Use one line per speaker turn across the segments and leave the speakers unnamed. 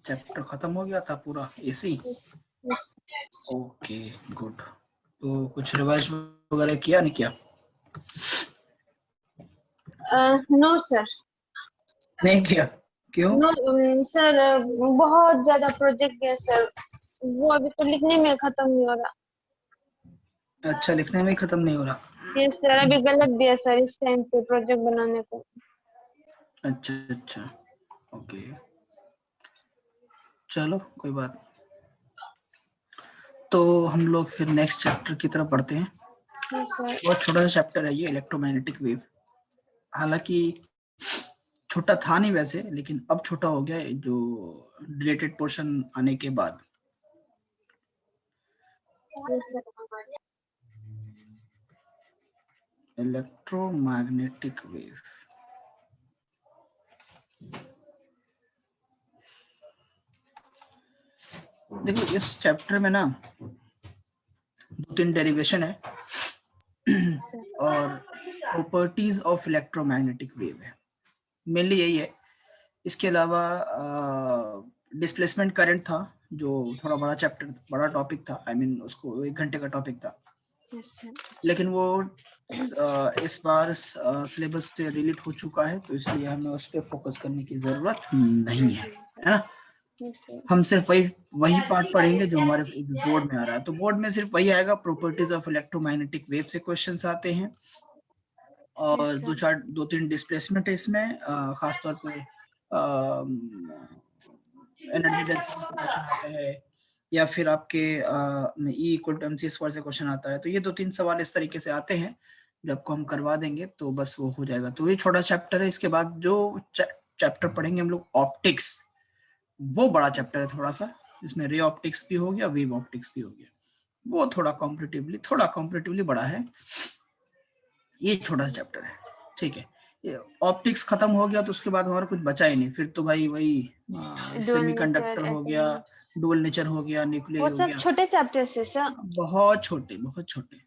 Chapter खत्म हो गया था पूरा एसी।
Yes.
Okay good. तो कुछ रिवाइज वगैरह किया नहीं किया?
No sir.
नहीं किया? क्यों?
No सर, बहुत ज्यादा प्रोजेक्ट है सर, वो अभी तो लिखने में खत्म नहीं हो रहा।
अच्छा, लिखने में ही खत्म नहीं हो रहा?
यस सर, अभी गलत दिया सर इस टाइम पे प्रोजेक्ट बनाने को।
अच्छा अच्छा, ओके, चलो कोई बात नहीं। तो हम लोग फिर नेक्स्ट चैप्टर की तरफ बढ़ते हैं।
Yes sir.
बहुत छोटा सा चैप्टर है ये, इलेक्ट्रोमैग्नेटिक वेव। हालांकि छोटा था नहीं वैसे, लेकिन अब छोटा हो गया है जो रिलेटेड पोर्शन आने के बाद।
Yes sir.
इलेक्ट्रोमैग्नेटिक वेव, देखो इस चैप्टर में ना 2-3 डेरिवेशन है और प्रॉपर्टीज ऑफ इलेक्ट्रोमैग्नेटिक वेव है, मेनली यही है। इसके अलावा डिस्प्लेसमेंट करंट था, जो थोड़ा बड़ा चैप्टर, बड़ा टॉपिक था, आई मीन उसको 1 घंटे का टॉपिक था, लेकिन वो इस बार सिलेबस से रिलेट हो चुका है, तो इसलिए हमें उस पर फोकस करने की जरूरत नहीं है ना। हम सिर्फ वही पार्ट पढ़ेंगे जो हमारे बोर्ड में आ रहा है। तो बोर्ड में सिर्फ वही आएगा, प्रॉपर्टीज ऑफ इलेक्ट्रोमैग्नेटिक वेव से क्वेश्चंस आते हैं, और 2-3 डिस्प्लेसमेंट है इसमें, खासतौर पे एनर्जी डेंसिटी का क्वेश्चन आता है, या फिर आपके E equal to mc square से क्वेश्चन आता है। तो ये 2-3 सवाल इस तरीके से आते हैं, जब को हम करवा देंगे तो बस वो हो जाएगा। तो ये छोटा चैप्टर है। इसके बाद जो चैप्टर पढ़ेंगे हम लोग, ऑप्टिक्स, वो बड़ा चैप्टर है थोड़ा सा, जिसमें रे ऑप्टिक्स भी हो गया, वेव ऑप्टिक्स भी हो गया, वो थोड़ा कॉम्पिटिटिवली बड़ा है। ये छोटा सा चैप्टर है, ठीक है। ऑप्टिक्स खत्म हो गया तो उसके बाद हमारा कुछ बचा ही नहीं, फिर तो भाई वही सेमीकंडक्टर हो गया, डुअल नेचर हो गया, न्यूक्लियर
वो
हो
सब
गया,
छोटे चैप्टर से सर,
बहुत छोटे बहुत छोटे।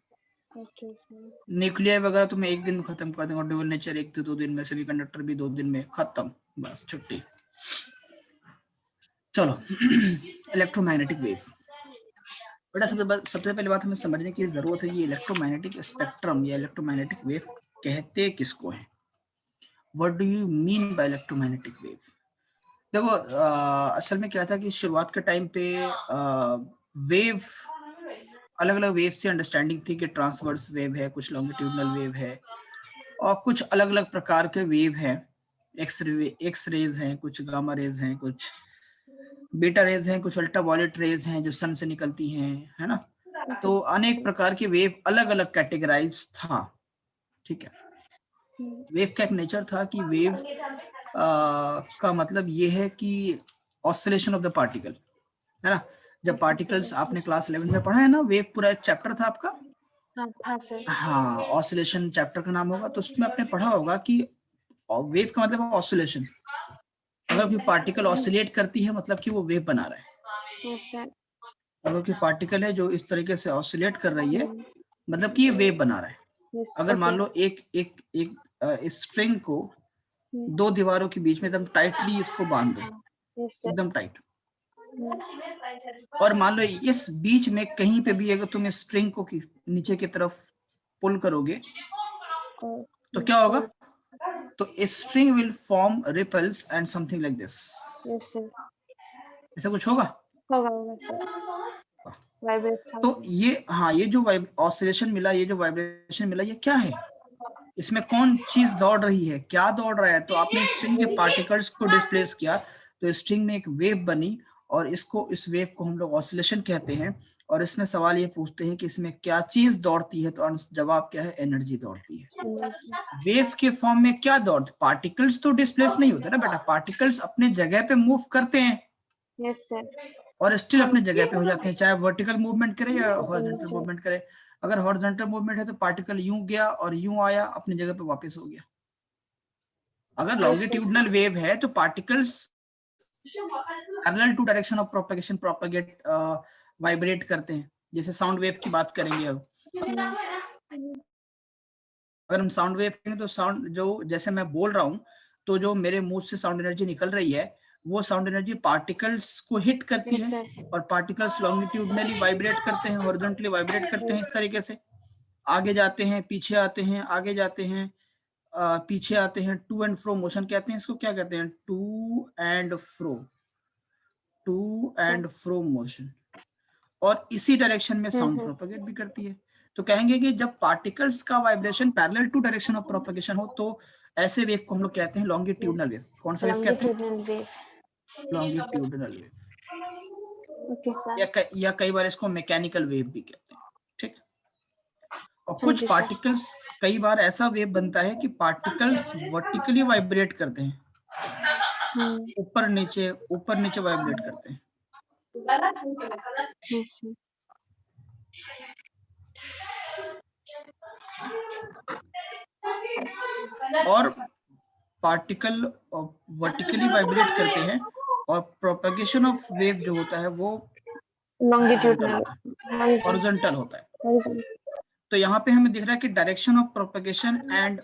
Okay sir.
न्यूक्लियर वगैरह तो मैं 1 दिन में खत्म कर दूंगा, डुअल नेचर 1 से 2 दिन में, सेमीकंडक्टर भी 2 दिन में खत्म, बस छुट्टी। चलो इलेक्ट्रोमैग्नेटिक वेव, बेटा सबसे पहले बात हमें समझने की जरूरत है, ये इलेक्ट्रोमैग्नेटिक स्पेक्ट्रम या इलेक्ट्रोमैग्नेटिक वेव कहते किसको है? What do you mean by electromagnetic wave? देखो असल में क्या था कि शुरुआत के टाइम पे वेव, अलग अलग वेव से अंडरस्टैंडिंग थी कि ट्रांसवर्स वेव है, कुछ लॉन्गिट्यूडनल वेव है, और कुछ अलग अलग प्रकार के वेव हैं। एक्स रेज हैं, कुछ गामा रेज हैं, कुछ बीटा रेज हैं, कुछ अल्ट्रावायलेट रेज हैं जो सन से निकलती हैं, है ना। तो अनेक प्रकार के वेव अलग अलग कैटेगराइज था, ठीक है। वेव का एक नेचर था कि वेव का मतलब ये है कि ऑसिलेशन ऑफ द पार्टिकल, है ना। जब पार्टिकल्स, आपने क्लास 11 में पढ़ा है ना, वेव पूरा एक चैप्टर था आपका। हाँ, ऑसिलेशन चैप्टर का नाम होगा, तो उसमें आपने पढ़ा होगा कि वेव का मतलब ऑसिलेशन। अगर कोई पार्टिकल ऑसिलेट करती है मतलब कि वो वेव बना रहा है। अगर कोई पार्टिकल है जो इस तरीके से ऑसिलेट कर रही है मतलब कि ये वेव बना रहा है। अगर मान लो एक स्ट्रिंग को 2 दीवारों के बीच में एकदम टाइटली इसको बांध दो, एकदम टाइट, और मान लो इस बीच में कहीं पे भी अगर तुम इस स्ट्रिंग को नीचे की तरफ पुल करोगे तो क्या होगा? तो string will form ripples and something like this, ऐसा कुछ होगा। तो ये, हाँ, ये जो ऑसिलेशन मिला, ये जो वाइब्रेशन मिला, ये क्या है? इसमें कौन चीज दौड़ रही है, क्या दौड़ रहा है? तो आपने स्ट्रिंग के पार्टिकल्स को डिस्प्लेस किया तो स्ट्रिंग में एक वेव बनी, और इस वेव को हम लोग ऑसिलेशन कहते हैं। और इसमें सवाल ये पूछते हैं कि इसमें क्या चीज दौड़ती है, तो जवाब क्या है? एनर्जी दौड़ती है। वेव के फॉर्म में क्या दौड़ती? पार्टिकल्स तो डिस्प्लेस नहीं होते ना बेटा, पार्टिकल्स अपने जगह पे मूव करते हैं। Yes sir. और स्टिल अपने जगह पे हो जाते हैं, चाहे वर्टिकल मूवमेंट करे या हॉरिजॉन्टल मूवमेंट करे। अगर हॉरिजॉन्टल मूवमेंट है तो पार्टिकल यूं गया और यूं आया, अपनी जगह पे वापस हो गया। अगर लॉन्गिट्यूडनल वेव है तो particles parallel to direction of propagation propagate vibrate करते हैं। जैसे साउंड वेव की बात करेंगे अब, अगर हम साउंड वेव करेंगे तो साउंड जो, जैसे मैं बोल रहा हूं तो जो मेरे मुंह से साउंड एनर्जी निकल रही है वो साउंड एनर्जी पार्टिकल्स को हिट करती
Yes,
है
sir.
और पार्टिकल्स लॉन्गिट्यूडनली वाइब्रेट करते हैं, हॉरिजॉन्टली वाइब्रेट करते हैं, इस तरीके से आगे जाते हैं, पीछे आते हैं, आगे जाते हैं, पीछे आते हैं। टू एंड फ्रो मोशन कहते हैं इसको, क्या कहते हैं, to and fro, to and fro motion. और इसी डायरेक्शन में साउंड प्रोपेगेट भी करती है। तो कहेंगे कि जब पार्टिकल्स का vibration parallel to direction of propagation हो तो ऐसे वेव को हम लोग कहते हैं लॉन्गिट्यूडनल वेव। कौन सा वेव कहते हैं?
Longitudinal wave.
Longitudinal wave.
Okay, sir.
या कई बार इसको मैकेनिकल वेव भी कहते हैं, ठीक। और
हाँ
कुछ
जी, sir.
पार्टिकल्स, कई बार ऐसा वेव बनता है कि पार्टिकल्स वर्टिकली वाइब्रेट करते हैं, ऊपर नीचे वाइब्रेट करते हैं।
Yes, sir.
और पार्टिकल वर्टिकली वाइब्रेट करते हैं और प्रोपेगेशन ऑफ वेव जो होता है वो
Longitudinal.
हॉरिजॉन्टल होता है।
Horizontal.
तो यहाँ पे हमें दिख रहा है कि direction of propagation and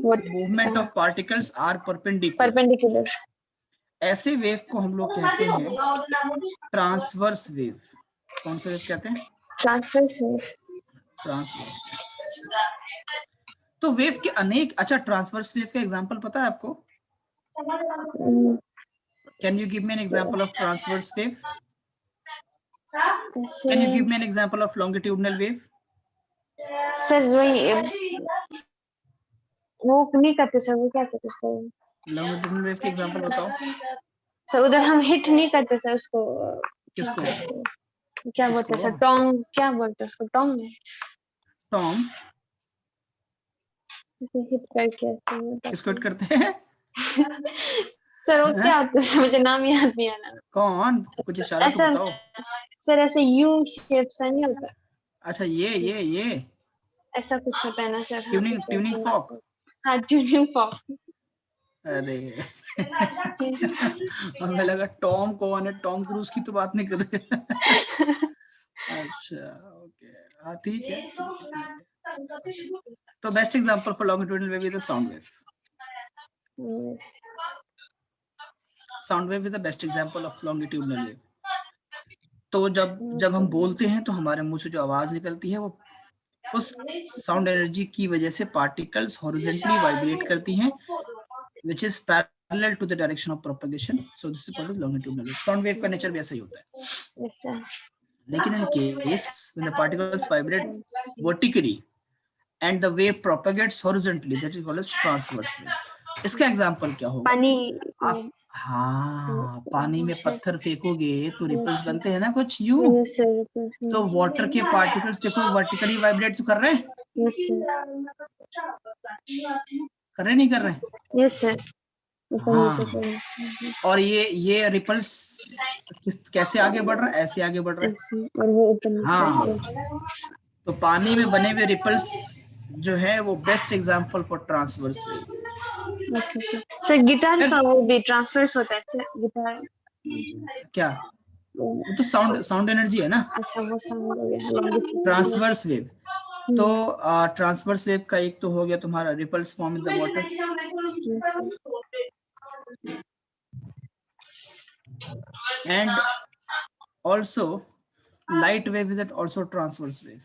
What?
Movement of particles are perpendicular.
Perpendicular.
ऐसे वेव को हम लोग कहते हैं ट्रांसवर्स वेव। कौन सा वेव कहते हैं?
Transverse wave.
ट्रांसवर्स। तो वेव के अनेक, अच्छा ट्रांसवर्स वेव का एग्जांपल पता है आपको? Can you give me an example of transverse wave? Can you give me an example of longitudinal wave?
Sir वही वो नहीं करते सर, वो क्या कहते उसको?
लॉन्गिट्यूडनल वेव के एग्जांपल बताओ।
सर उधर हम हिट नहीं करते सर उसको।
किसको?
क्या बोलते हैं सर? टोंग, क्या बोलते हैं उसको? टोंग।
टॉम।
इसे हिट करके
किसको हिट करते हैं?
सर वो क्या होता है मुझे नाम याद नहीं आ रहा।
कौन? कुछ इशारा तो बताओ।
सर ऐसे यू शेप सा नहीं होता?
अच्छा ये
ऐसा कुछ होता है ना सर?
Tuning fork.
हाँ, ट्यूनिंग फॉक।
अरे हमें लगा टॉम कौन है, टॉम क्रूज की तो बात नहीं कर रहे। अच्छा ओके, हाँ ठीक है। तो best example for longitudinal wave is the sound wave. Sound wave is the best example of longitudinal wave. तो जब हम बोलते हैं तो हमारे मुंह से जो आवाज निकलती है वो उस साउंड एनर्जी की वजह से पार्टिकल्स हॉरिजॉन्टली वाइब्रेट करती हैं, which is parallel to the direction of propagation. So this is called as longitudinal wave. Sound wave का नेचर भी ऐसा ही होता है।
Yes, sir.
लेकिन in case when the particles vibrate vertically and the wave propagates horizontally, that is called as transverse wave. इसका example क्या होगा?
पानी।
आप हाँ, पानी में पत्थर फेंकोगे तो रिपल्स बनते हैं ना कुछ यू।
Yes, sir.
तो वाटर के पार्टिकल्स देखो वर्टिकली वाइब्रेट तो कर रहे हैं,
Yes, sir.
कर रहे नहीं कर रहे?
Yes, sir.
हाँ, और ये रिपल्स कैसे आगे बढ़ रहा है? ऐसे आगे बढ़ रहा है।
और वो ऊपर
हाँ, तो पानी में बने हुए रिपल्स जो है वो best example for transverse wave.
Sir guitar का वो भी ट्रांसवर्स होता है सर? गिटार
क्या? वो तो साउंड एनर्जी है ना।
अच्छा, वो साउंड हो गया
ट्रांसवर्स वेव। तो ट्रांसवर्स वेव का एक तो हो गया तुम्हारा ripples form in the water, and also light wave is also transverse wave.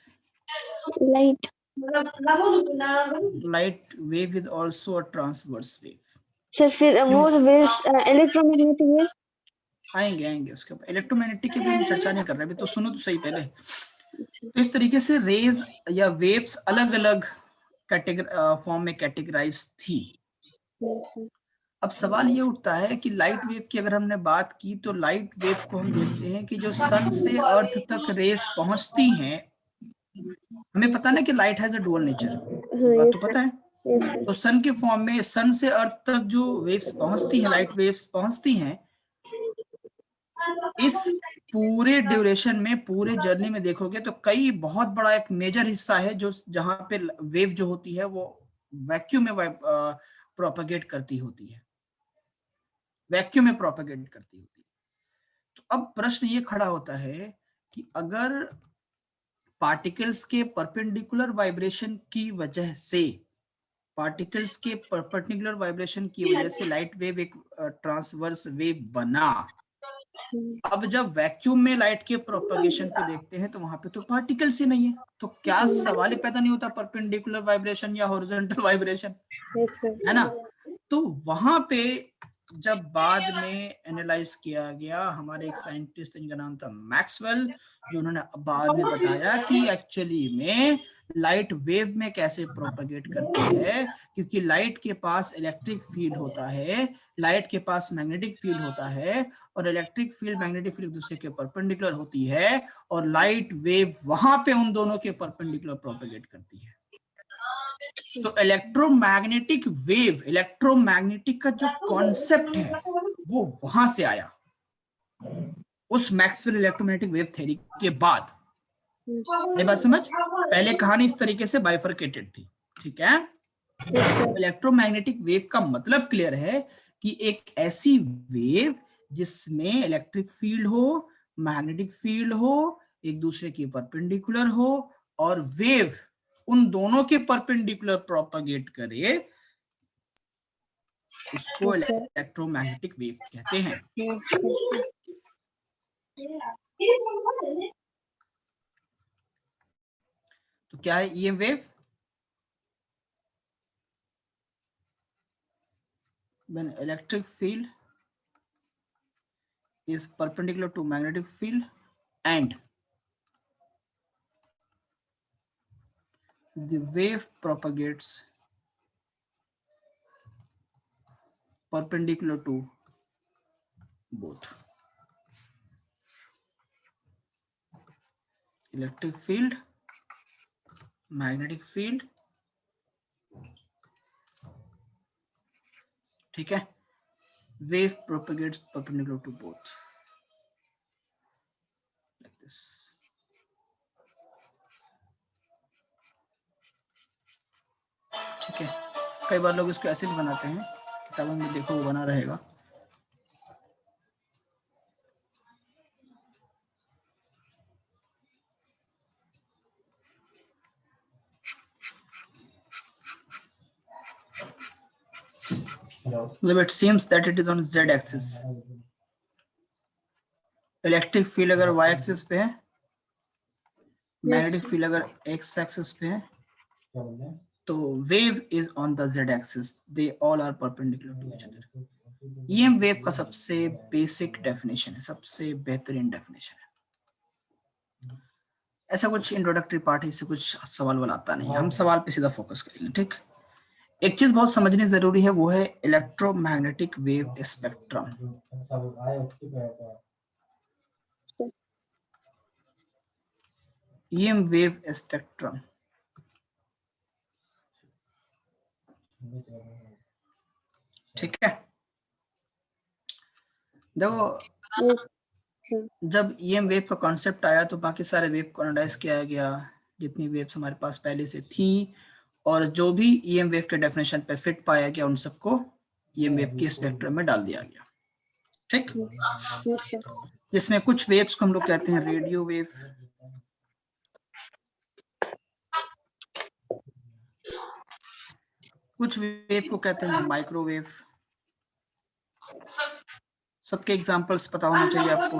Light wave is also a transverse wave.
Sir फिर वो वेव्स इलेक्ट्रोमैग्नेटिक वेव
आएंगे उसके ऊपर। इलेक्ट्रोमैग्नेटिक की भी हम चर्चा नहीं कर रहे अभी, तो सुनो तो सही पहले। तो इस तरीके से रेज या वेव्स अलग अलग फॉर्म में कैटेगराइज थी। अब सवाल ये उठता है कि लाइट वेव की अगर हमने बात की तो लाइट वेव को हम देखते हैं कि जो सन से अर्थ तक रेस पहुंचती हैं, हमें पता ना कि light has a dual nature, बात तो पता है। तो सन के फॉर्म में सन से अर्थ तक जो वेव्स पहुंचती हैं, लाइट वेव्स पहुंचती हैं, इस पूरे ड्यूरेशन में, पूरे जर्नी में देखोगे तो कई बहुत बड़ा एक मेजर हिस्सा है जो जहां पे वेव जो होती है वो वैक्यूम में प्रोपेगेट करती होती है, वैक्यूम में प्रोपेगेट करती होती है। तो अब प्रश्न ये खड़ा होता है कि अगर पार्टिकल्स के परपेंडिकुलर वाइब्रेशन की वजह से पार्टिकल्स के परपेंडिकुलर वाइब्रेशन की वजह से लाइट वेव एक ट्रांसवर्स वेव बना। अब जब वैक्यूम में लाइट के प्रोपगेशन को देखते हैं तो वहां पे तो पार्टिकल्स ही नहीं है, तो क्या सवाल ही पैदा नहीं होता परपेंडिकुलर वाइब्रेशन या हॉरिजॉन्टल वाइब्रेशन, है ना। तो वहां पे जब बाद में एनालाइज किया गया, हमारे एक साइंटिस्ट जिनका नाम था मैक्सवेल, जो उन्होंने बाद में बताया कि एक्चुअली में लाइट वेव में कैसे प्रोपगेट करती है, क्योंकि लाइट के पास इलेक्ट्रिक फील्ड होता है, लाइट के पास मैग्नेटिक फील्ड होता है, और इलेक्ट्रिक फील्ड मैग्नेटिक फील्ड एक दूसरे के परपेंडिकुलर होती है, और लाइट वेव वहां पे उन दोनों के परपेंडिकुलर प्रोपगेट करती है। तो इलेक्ट्रोमैग्नेटिक वेव, इलेक्ट्रोमैग्नेटिक का जो कॉन्सेप्ट है वो वहां से आया, उस मैक्सवेल इलेक्ट्रोमैग्नेटिक वेव थ्योरी के बाद। ये बात समझ, पहले कहानी इस तरीके से बाइफरकेटेड थी, ठीक है। इलेक्ट्रोमैग्नेटिक वेव का मतलब क्लियर है कि एक ऐसी वेव जिसमें इलेक्ट्रिक फील्ड हो, मैग्नेटिक फील्ड हो, एक दूसरे के परपेंडिकुलर हो, और वेव उन दोनों के परपेंडिकुलर प्रोपगेट करे, उसको इलेक्ट्रोमैग्नेटिक वेव कहते हैं। तो क्या है ये wave? When electric field is perpendicular to magnetic field and the wave propagates perpendicular to both. Electric field, magnetic field, ठीक है, wave propagates perpendicular to both like this. ठीक है, कई बार लोग इसको ऐसे भी बनाते हैं, किताबों में देखो वो बना रहेगा। मतलब it seems that it is on z axis. Electric field अगर y एक्सिस पे है, मैग्नेटिक फील्ड अगर x एक्सिस पे है, तो wave is on the z axis, they all are perpendicular to each other. EM wave का सबसे basic definition है, सबसे बेहतरीन डेफिनेशन है। ऐसा कुछ इंट्रोडक्टरी पार्ट है, इससे कुछ सवाल वाला आता नहीं, हम सवाल पे सीधा फोकस करेंगे, ठीक। एक चीज बहुत समझनी जरूरी है, वो है electromagnetic wave spectrum. EM wave spectrum, ठीक है। देखो, जब ईएम वेव का कॉन्सेप्ट आया तो बाकी सारे वेव को एनालाइज किया गया, जितनी वेव्स हमारे पास पहले से थी, और जो भी ईएम वेव के डेफिनेशन पे फिट पाया गया उन सबको ईएम वेव के स्पेक्ट्रम में डाल दिया गया, ठीक। जिसमें कुछ वेव्स को हम लोग कहते हैं रेडियो वेव, कुछ वेव को कहते हैं माइक्रोवेव। सबके एग्जांपल्स पता होना चाहिए आपको।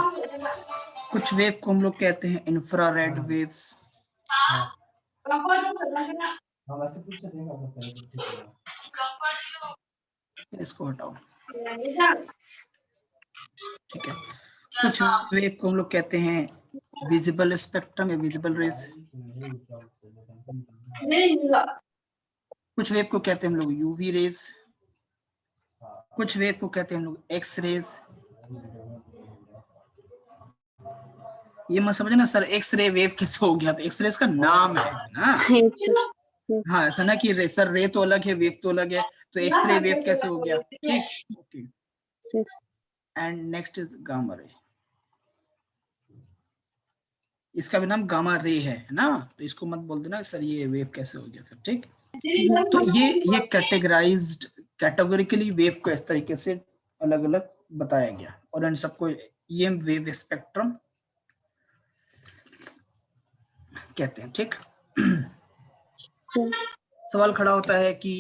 कुछ वेव को हम लोग कहते हैं इंफ्रारेड वेव्स। इसको हटाओ, ठीक है। कुछ वेव को हम लोग कहते हैं विजिबल स्पेक्ट्रम या विजिबल रेज। कुछ वेव को कहते हैं हम लोग यूवी रेज। कुछ वेव को कहते हैं हम लोग एक्स रेज। ये मत समझना सर एक्स रे वेव कैसे हो गया, तो एक्स रेज का नाम है ना। हाँ, ऐसा ना कि सर रे तो अलग है वेव तो अलग है, तो एक्स रे वेव कैसे हो गया, ठीक। Okay, and next is gamma ray. इसका भी नाम गामा रे है ना, तो इसको मत बोल देना सर ये वेव कैसे हो गया फिर, ठीक। तो ये कैटेगराइज्ड, कैटेगोरिकली वेव को इस तरीके से अलग अलग बताया गया, और इन सबको ईएम वेव स्पेक्ट्रम कहते हैं, ठीक। सवाल खड़ा होता है कि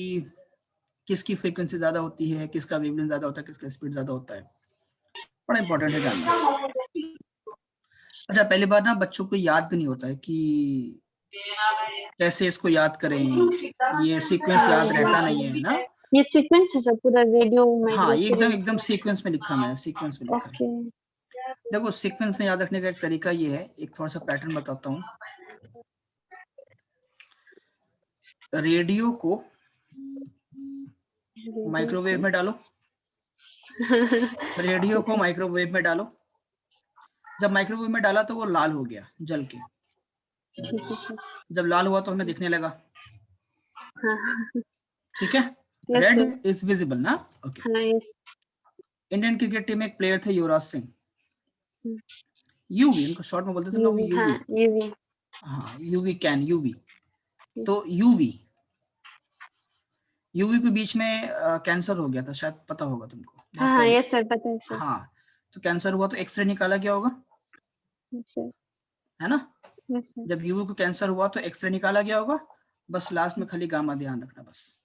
किसकी फ्रीक्वेंसी ज्यादा होती है, किसका वेवलेंथ ज्यादा होता है, किसका स्पीड ज्यादा होता है, बड़ा इंपॉर्टेंट है जानना। अच्छा, पहली बार ना बच्चों को याद भी नहीं होता है कि कैसे इसको याद करें, ये सीक्वेंस याद रहता नहीं है ना।
ये सीक्वेंस है सब पूरा रेडियो
हाँ, ये एकदम
माइक्रोवेव।
एकदम सीक्वेंस में लिखा है मैंने, सीक्वेंस में लिखा है।
ओके।
देखो सीक्वेंस में याद रखने का एक तरीका ये है, एक थोड़ा सा पैटर्न बताता हूँ। रेडियो को माइक्रोवेव में डालो, रेडियो को माइक्रोवेव में डालो। जब माइक्रोवेव में डाला तो वो लाल हो गया जल के, जब लाल हुआ तो हमें दिखने लगा, ठीक है।
Yes, sir.
Red is visible ना, ओके।
हाँ, yes.
इंडियन क्रिकेट टीम में एक प्लेयर थे युवराज सिंह, यूवी उनको शॉर्ट में बोलते थे लोग, यूवी।
हाँ, UV.
हाँ, यूवी कैन, यूवी। तो यूवी के बीच में कैंसर हो गया था, शायद पता होगा तुमको, बहुत
हाँ,
पहले।
yes sir, पता है सर।
हाँ, तो कैंसर हुआ तो एक्सरे निकाला गया होगा,
Yes, sir.
है ना।
Yes, sir.
जब यूवी को कैंसर हुआ तो एक्सरे निकाला गया होगा, बस लास्ट में खाली गामा ध्यान रखना बस।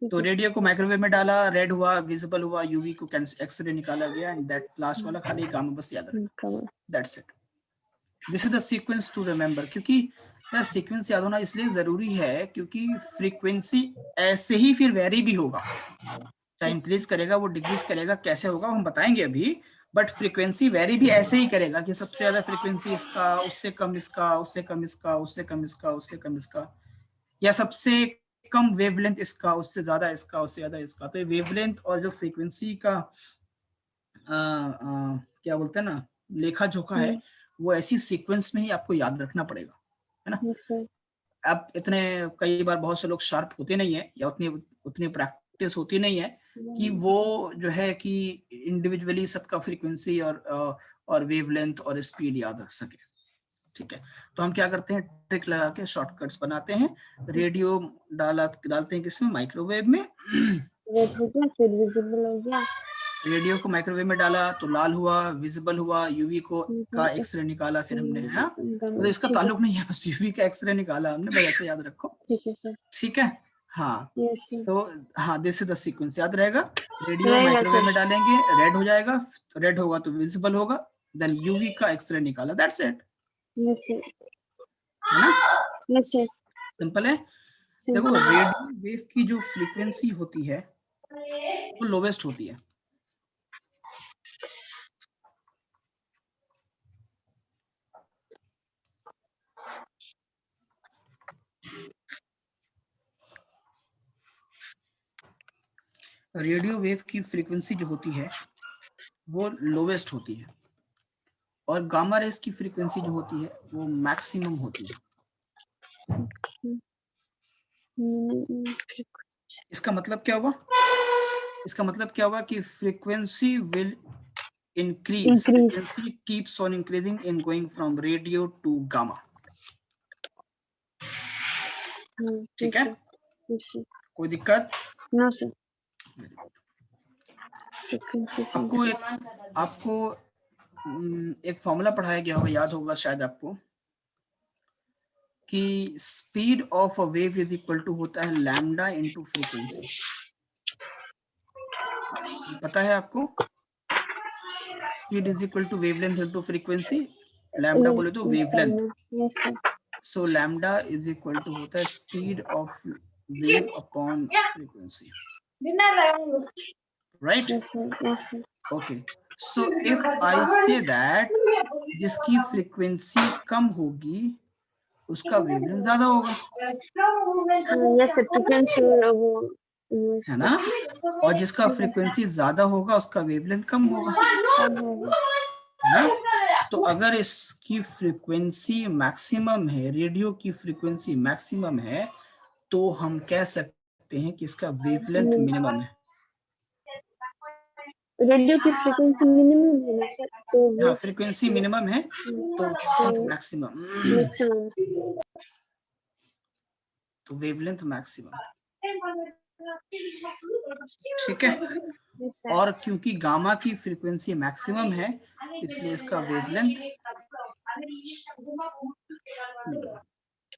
तो रेडियो को माइक्रोवेव में डाला, रेड हुआ, विजिबल हुआ, यूवी को एक्सरे निकाला गया, एंड दैट लास्ट वाला खाली गामा बस याद रखना, that's it. This is the sequence to remember. क्योंकि यार सीक्वेंस याद होना इसलिए जरूरी है क्योंकि फ्रीक्वेंसी ऐसे ही फिर वेरी भी होगा, चाहे इंक्रीज करेगा वो डिक्रीज करेगा, कैसे होगा हम बताएंगे अभी, बट फ्रीक्वेंसी वेरी भी ऐसे ही करेगा कि सबसे ज्यादा फ्रीक्वेंसी इसका, उससे कम इसका, उससे कम इसका, उससे कम इसका, उससे कम इसका, या सबसे कम वेवलेंथ इसका, उससे ज्यादा इसका, उससे ज्यादा इसका। तो ये वेवलेंथ और जो फ्रीक्वेंसी का क्या बोलते हैं ना, लेखा जोखा है, वो ऐसी सीक्वेंस में ही आपको याद रखना पड़ेगा, है ना।
Yes, sir.
अब इतने कई बार बहुत से लोग शार्प होते नहीं है, या उतनी उतनी प्रैक्टिस होती नहीं है कि वो जो है कि इंडिविजुअली सबका फ्रीक्वेंसी और वेवलेंथ और स्पीड याद रख सके, ठीक है। तो हम क्या करते हैं, ट्रिक लगा के शॉर्टकट्स बनाते हैं। रेडियो डालते हैं किसमें, माइक्रोवेव में।
रेड हो गया, फिर विजिबल हो गया।
रेडियो को माइक्रोवेव में डाला तो लाल हुआ, विजिबल हुआ, यूवी को का एक्सरे निकाला फिर हमने, है तो इसका ताल्लुक नहीं है, बस यूवी का एक्सरे निकाला हमने, बस ऐसे याद रखो,
ठीक है सर।
ठीक है। हाँ,
Yes, sir.
तो हाँ, दिस इज द सीक्वेंस, याद रहेगा। रेडियो
रहेगा
माइक्रोवेव
सर।
में डालेंगे, रेड हो जाएगा, रेड होगा तो विजिबल होगा, देन यूवी का एक्सरे निकाला, दैट्स इट,
Yes, sir.
है ना।
Yes, yes.
सिंपल है। देखो
Simple.
रेडियो वेव की जो फ्रीक्वेंसी होती है वो लोवेस्ट होती है, रेडियो वेव की फ्रीक्वेंसी जो होती है वो लोवेस्ट होती है, और गामा रेस की फ्रीक्वेंसी जो होती है वो मैक्सिमम होती है। इसका मतलब क्या हुआ, इसका मतलब क्या हुआ कि frequency will increase, frequency keeps on increasing in going from radio to gamma, ठीक है। कोई दिक्कत?
No sir.
आपको एक फॉर्मूला पढ़ाया गया होगा, याद होगा शायद आपको, कि speed of a wave is equal to होता है लैम्डा इनटू फ्रीक्वेंसी, पता है आपको। Speed is equal to wavelength into frequency, lambda बोले तो wavelength, so lambda is equal to होता है speed of wave upon frequency, right? Okay, so if I say that जिसकी फ्रीक्वेंसी कम होगी उसका वेवलेंथ ज्यादा होगा, है ना, और जिसका फ्रीक्वेंसी ज्यादा होगा उसका वेवलेंथ कम होगा, है ना। तो अगर इसकी फ्रीक्वेंसी मैक्सिमम है, रेडियो की फ्रीक्वेंसी मैक्सिमम है, तो हम कह सकते हैं कि इसका वेवलेंथ मिनिमम है।
रेडियो की फ्रीक्वेंसी मिनिमम है ना सर, तो
हाँ, फ्रीक्वेंसी मिनिमम है तो वेवलेंथ मैक्सिमम, तो वेवलेंथ मैक्सिमम, ठीक है। और क्योंकि गामा की फ्रीक्वेंसी मैक्सिमम है इसलिए इसका वेवलेंथ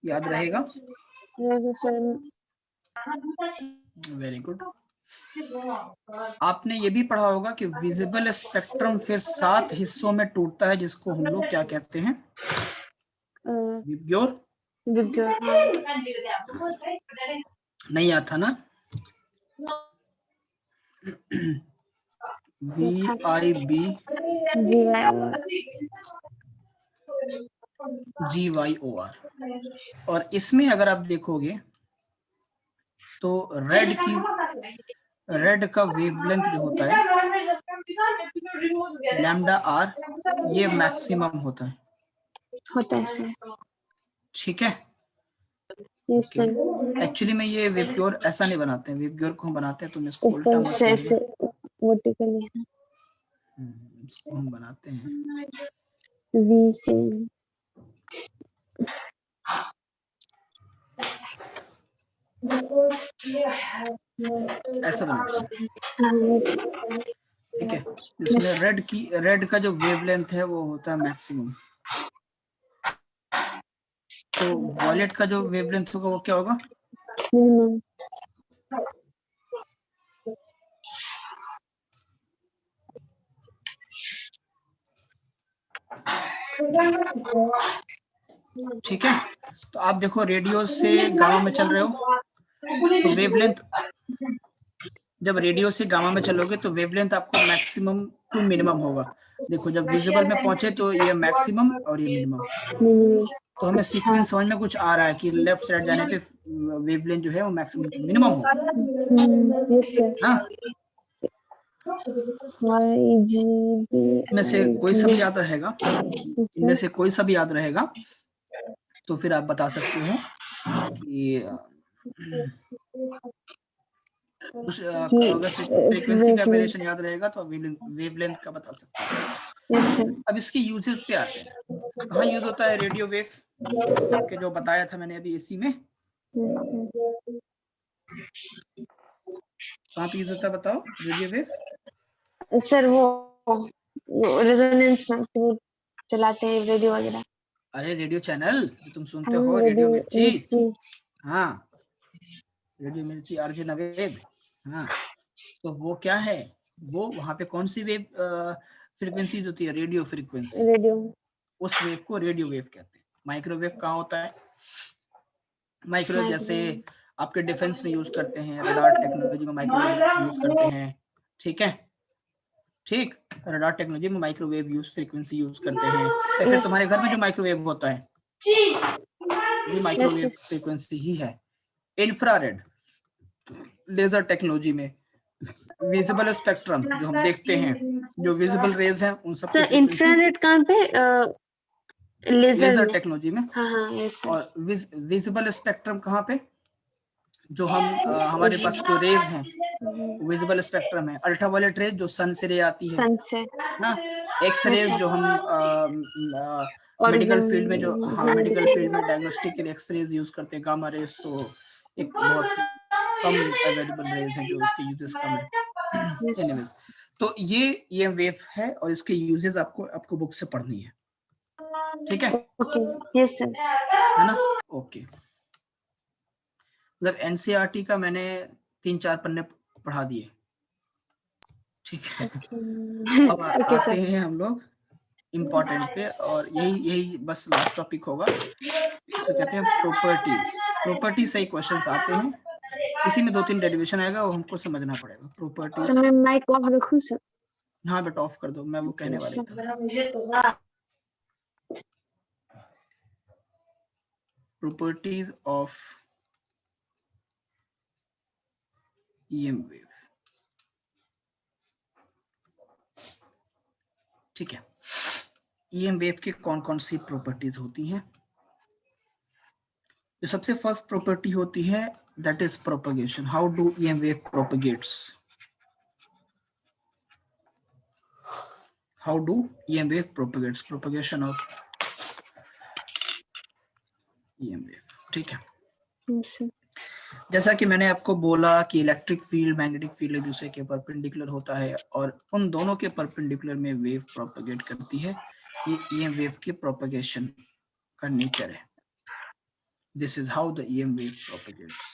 याद रहेगा।
Sir
very good. आपने ये भी पढ़ा होगा कि विजिबल स्पेक्ट्रम फिर 7 हिस्सों में टूटता है, जिसको हम लोग क्या कहते हैं? विबग्योर। नहीं आता ना? VIBGYOR। और इसमें अगर आप देखोगे तो रेड का वेवलेंथ जो होता है लैम्डा आर, ये मैक्सिमम होता है।
सर।
ठीक है।
Yes sir.
एक्चुअली में ये वेबग्योर ऐसा नहीं बनाते हैं, वेबग्योर को हम बनाते हैं, तुम इसको उल्टा
ऊपर
मत
से
समझो।
वर्टिकली
इसको हम बनाते हैं
वी से।
ऐसा बनाते हैं, ठीक है। इसमें रेड का जो वेवलेंथ है वो होता है मैक्सिमम, तो वॉयलेट का जो वेवलेंथ होगा वो क्या होगा?
मिनिमम।
ठीक है। तो आप देखो रेडियो से गामा में चल रहे हो तो वेवलेंथ, जब रेडियो से गामा में चलोगे तो वेवलेंथ आपको मैक्सिमम टू मिनिमम होगा। देखो जब विजिबल में पहुंचे तो ये मैक्सिमम और ये मिनिमम। तो हमें सीक्वेंस समझ में कुछ आ रहा है कि लेफ्ट साइड जाने पे वेवलेंथ जो है वो मैक्सिमम टू मिनिमम होगा। हाँ, इनमें से कोई सा भी याद रहेगा, इनमें से कोई सा भी याद रहेगा तो फिर आप बता सकते हो कि अगर फ्रीक्वेंसी का वेरिएशन याद रहेगा तो वेवलेंथ का बता सकते हो। अब इसके यूजेस पे आते हैं, कहाँ यूज होता है रेडियो वेव के, जो बताया था मैंने अभी इसी में, कहाँ पे यूज होता है बताओ रेडियो वेव?
सर वो रेजोनेंस में चलाते हैं रेडियो वगैरह।
अरे रेडियो चैनल जो तुम सुनते हो, रेडियो मिर्ची। हाँ, रेडियो मिर्ची आरजे नवेद। हाँ, तो वो क्या है, वो वहां पे कौन सी वेव फ्रीक्वेंसी होती है? Radio frequency.
रेडियो,
उस वेव को रेडियो वेव कहते हैं। माइक्रोवेव कहाँ होता है? माइक्रोवेव जैसे आपके डिफेंस में यूज करते हैं, रडार टेक्नोलॉजी में माइक्रोवेव यूज करते हैं, ठीक है। ठीक, रडार टेक्नोलॉजी में माइक्रोवेव फ्रीक्वेंसी यूज करते हैं, या फिर तुम्हारे घर में जो माइक्रोवेव होता है ये माइक्रोवेव फ्रीक्वेंसी ही है। इंफ्रारेड लेजर टेक्नोलॉजी में विजिबल स्पेक्ट्रम जो हम देखते हैं, जो विजिबल रेज हैं उन सब की फ्रीक्वेंसी।
इंफ्रारेड कहाँ पे?
लेजर टेक्नोलॉजी में।
हाँ, यस सर।
और विजिबल स्पेक्ट्रम कहाँ पे? जो हम हमारे पास जो रेज हैं विजिबल स्पेक्ट्रम है। अल्ट्रावायलेट रेज जो सन से रे आती है
सन से
ना, एक्स रेज जो हम मेडिकल फील्ड में, जो हाँ मेडिकल फील्ड में डायग्नोस्टिक के लिए एक्स रेज यूज करते हैं, गामा रेज तो एक बहुत कम अवेलेबल रेज है जो इसके यूजेस कम है। एनीवेज, तो ये वेव है और इसके यूजेस आपको बुक से पढ़नी है, ठीक है?
ओके, यस सर,
है ना? ओके, मतलब एनसीईआरटी का मैंने 3-4 पन्ने पढ़ा दिए, ठीक है। अब आते हैं हम लोग इम्पोर्टेंट पे, और यही बस लास्ट टॉपिक होगा। इसको कहते हैं प्रॉपर्टीज से ही क्वेश्चंस आते हैं। इसी में 2-3 डेरिवेशन आएगा, वो हमको समझना पड़ेगा। प्रॉपर्टीज,
मैं माइक ऑफ रखूं सर?
हाँ बेटा ऑफ कर दो, मैं वो कहने वाला था। प्रॉपर्टीज ऑफ EM वेव, ठीक है। EM वेव की कौन कौन सी प्रॉपर्टीज होती हैं? जो सबसे फर्स्ट प्रॉपर्टी होती है that is propagation. How do EM wave propagates? How do EM wave propagates? Propagation of EM wave, ठीक है। जैसा कि मैंने आपको बोला कि इलेक्ट्रिक फील्ड मैग्नेटिक फील्ड एक दूसरे के परपेंडिकुलर होता है, और उन दोनों के परपेंडिकुलर में वेव प्रोपगेट करती है। ये EM वेव की प्रोपगेशन का नेचर है। This is how the EM wave propagates.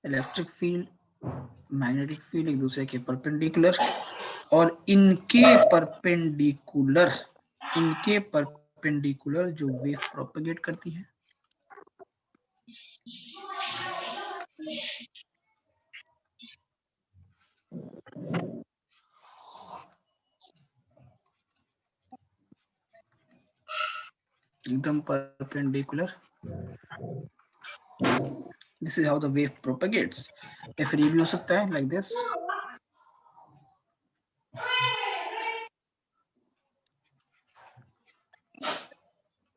Electric field, magnetic field एक दूसरे के परपेंडिकुलर, और इनके परपेंडिकुलर जो वेव प्रोपेगेट करती है। एकदम perpendicular. This is how the wave propagates. या फिर ये भी हो सकता है like this.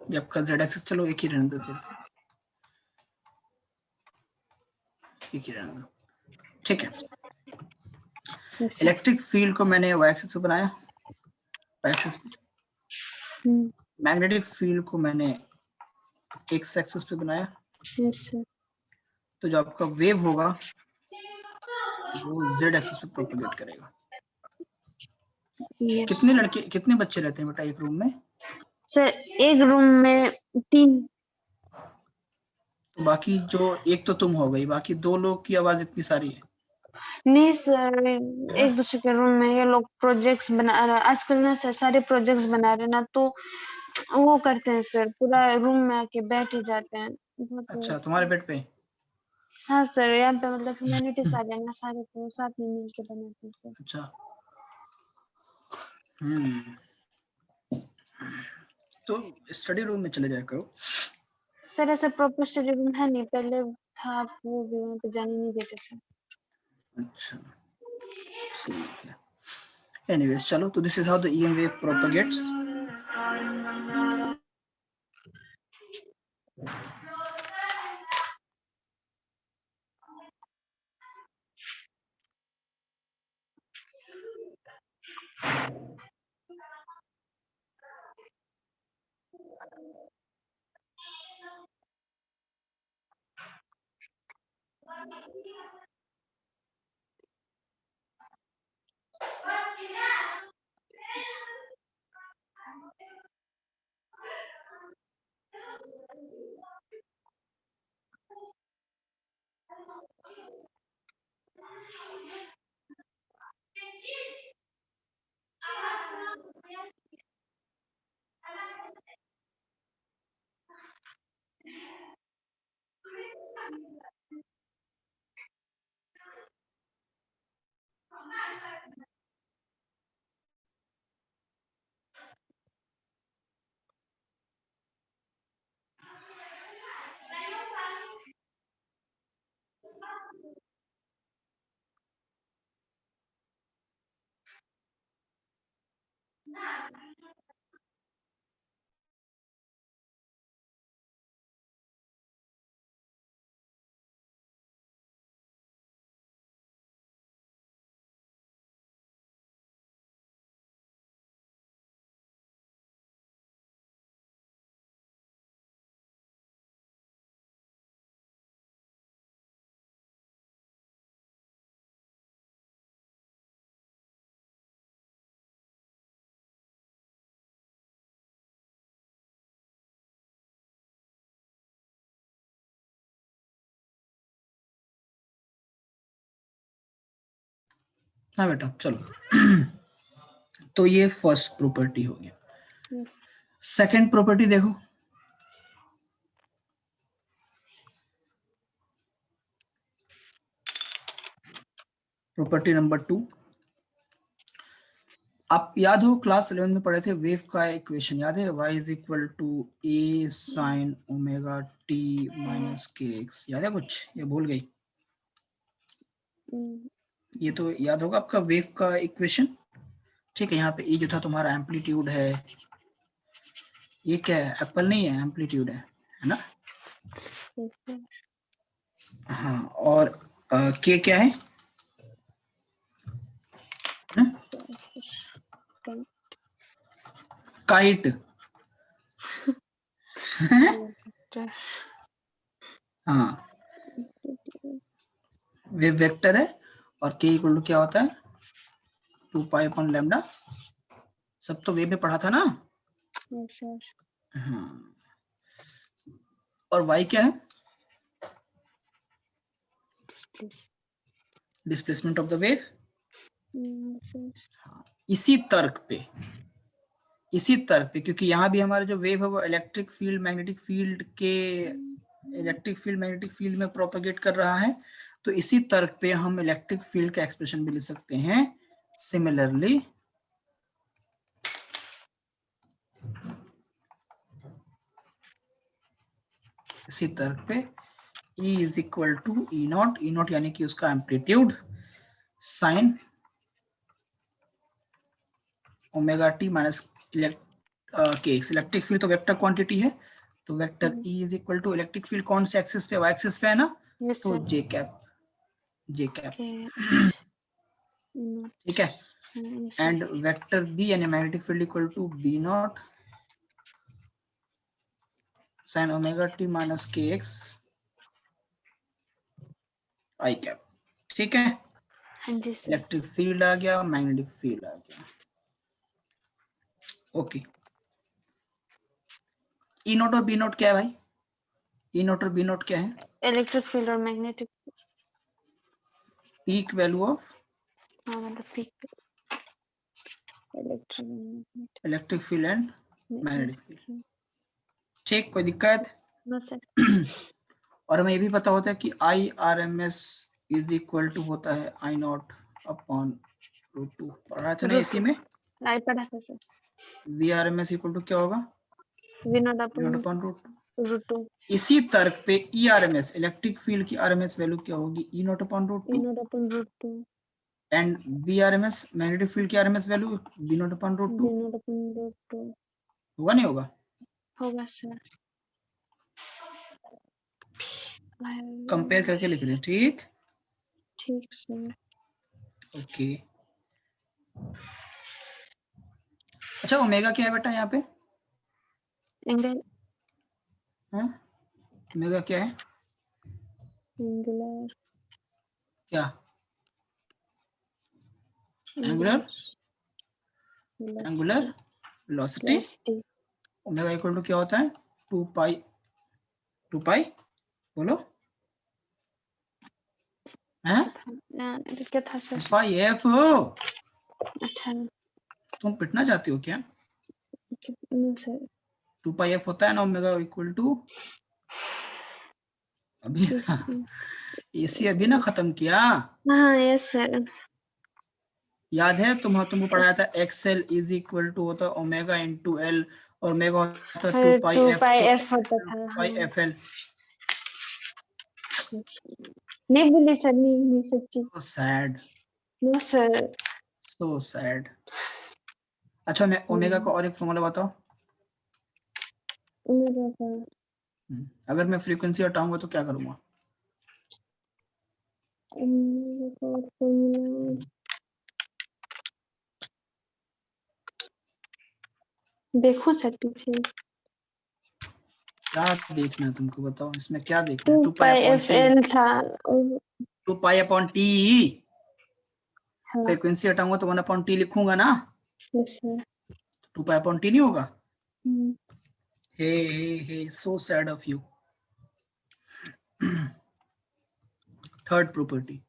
ये आपका z एक्सिस, चलो एक ही रहने दो, फिर एक ही रहने दो, ठीक है। इलेक्ट्रिक फील्ड को मैंने y एक्सिस पे बनाया, y एक्सिस पे। मैग्नेटिक फील्ड को मैंने x एक्सिस पे बनाया। तो जो आपका वेव होगा वो z एक्सिस पे प्रोपेगेट करेगा। कितने बच्चे रहते हैं बेटा एक रूम में?
सर एक रूम में 3।
तो बाकी जो एक तो तुम हो गई, बाकी 2 लोग की आवाज इतनी सारी है?
नहीं सर, एक दूसरे के रूम में ये लोग प्रोजेक्ट्स बना रहे आजकल ना सर, सारे प्रोजेक्ट्स बना रहे ना, तो वो करते हैं सर, पूरा रूम में आके बैठ ही जाते हैं।
अच्छा, तुम्हारे बेड पे?
हाँ सर, यहाँ पे मतलब ह्यूमैनिटीज आ जाएंगे सारे, तो साथ में मिलकर बनाते हैं सर।
अच्छा, तो स्टडी रूम में चले जाया करो।
सर ऐसा प्रॉपर स्टडी रूम है नहीं, पहले था, वो भी वहाँ पे जाने नहीं देते सर।
अच्छा, ठीक है। एनीवेज चलो, तो this is how the EM wave propagates. हाँ बेटा चलो। तो ये फर्स्ट प्रॉपर्टी हो गया। सेकंड प्रॉपर्टी देखो, प्रॉपर्टी नंबर 2। आप याद हो क्लास 11 में पढ़े थे वेव का इक्वेशन, याद है? y is equal to a sin omega t minus kx, याद है कुछ? ये भूल गई? ये तो याद होगा आपका वेव का इक्वेशन, ठीक है। यहाँ पे e जो था तुम्हारा एम्पलीट्यूड है, ये क्या है? एप्पल नहीं है, एम्पलीट्यूड है ना? हाँ, और k क्या है? काइट। हाँ, वेव वेक्टर है, और k इक्वल टू क्या होता है? 2 पाई अपॉन लैम्डा। सब तो वेव में पढ़ा था ना?
Yes, sir.
हाँ, और y क्या है?
Please.
Displacement of the wave.
Yes, sir.
इसी तर्क पे, क्योंकि यहाँ भी हमारा जो वेव है वो इलेक्ट्रिक फील्ड मैग्नेटिक फील्ड में प्रोपेगेट कर रहा है, तो इसी तर्क पे हम इलेक्ट्रिक फील्ड का एक्सप्रेशन भी लिख सकते हैं सिमिलरली। इसी तर्क पे E is equal to E naught यानी कि उसका amplitude sine omega T minus के एक्स। इलेक्ट्रिक फील्ड तो वेक्टर क्वांटिटी है, तो vector E is equal to electric field कौन से एक्सिस पे, वाई एक्सिस पे है ना,
Yes,
तो
sir.
J cap.
Okay. Not.
ठीक है,
Yes, sir.
And vector B यानी magnetic field equal to B not sine omega T minus के एक्स आई कैप। ठीक है,
हाँ जी सर.
इलेक्ट्रिक फील्ड आ गया, मैग्नेटिक फील्ड आ गया। ओके, ई नॉट और बी नॉट क्या है भाई? ई नॉट और बी नॉट क्या है?
इलेक्ट्रिक फील्ड और मैग्नेटिक.
पीक वैल्यू ऑफ
हाँ मतलब peak
electric field and magnetic field.
Electric.
ठीक, कोई दिक्कत?
No sir.
और हमें ये भी पता होता है कि I R M S is equal to होता है I naught upon root two. पढ़ा था ना इसी में,
आई पढ़ा था सर.
V R M S equal to क्या होगा?
V not
upon root two.
Root two.
इसी तर्क पे E R M S electric field की आर एम एस वैल्यू क्या होगी? E not upon root
V
two.
Not upon root two.
And V R M S magnetic field की R M S value V not upon root two.
V not upon root two.
होगा नहीं होगा?
होगा sir.
Compare करके लिख रहे हैं। ठीक,
ठीक सर.
ओके। अच्छा, ओमेगा क्या है बेटा यहाँ पे?
एंगल.
हाँ, ओमेगा क्या है?
एंगुलर.
क्या? Angular velocity. Omega equal to क्या होता है? 2 पाई बोलो, हैं?
क्या था सर?
2 pi F.
अच्छा.
तुम पिटना चाहती हो क्या?
No sir.
2 पाई एफ होता है ना ओमेगा इक्वल टू। अभी एसी अभी ना खत्म किया।
हाँ यस सर.
याद है तुमको पढ़ाया था एक्सएल इज इक्वल टू होता है ओमेगा इनटू एल, और ओमेगा होता है 2 पाई एफ, तो
एफ होता था.
Pi F L.
नहीं बोली सर. नहीं सच्ची.
So sad,
no sir.
So sad. अच्छा, मैं ओमेगा का और एक फॉर्मूला बताओ।
ओमेगा का
अगर मैं फ्रीक्वेंसी हटाऊंगा तो क्या करूंगा?
ओमेगा का फॉर्मूला देखो सर पीछे.
क्या देखना है तुमको, बताओ इसमें क्या देखना है?
2 पाई एफ एल था.
2 पाई अपॉन टी। फ्रीक्वेंसी हटाऊंगा तो 1 अपॉन टी लिखूंगा ना।
Yes sir.
2 pi upon T नहीं होगा? Hey so sad of you. Third property,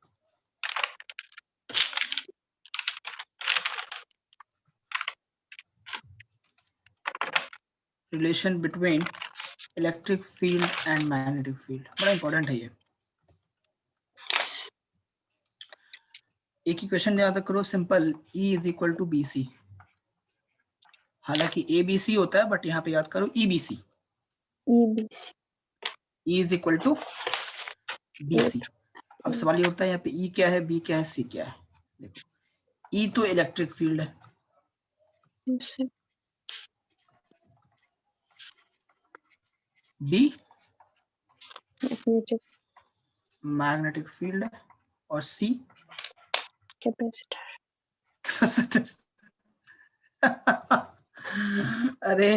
relation between electric field and magnetic field, बड़ा इंपॉर्टेंट है ये। एक ही क्वेश्चन याद करो, simple, E is equal to B C. हालांकि ए बी सी होता है, बट यहाँ पे याद करो E B C. E is equal to B C. अब सवाल ये होता है यहाँ पे E क्या है, B क्या है, C क्या है? देखो, E तो इलेक्ट्रिक फील्ड है, B मैग्नेटिक फील्ड है, और C कैपेसिटर। अरे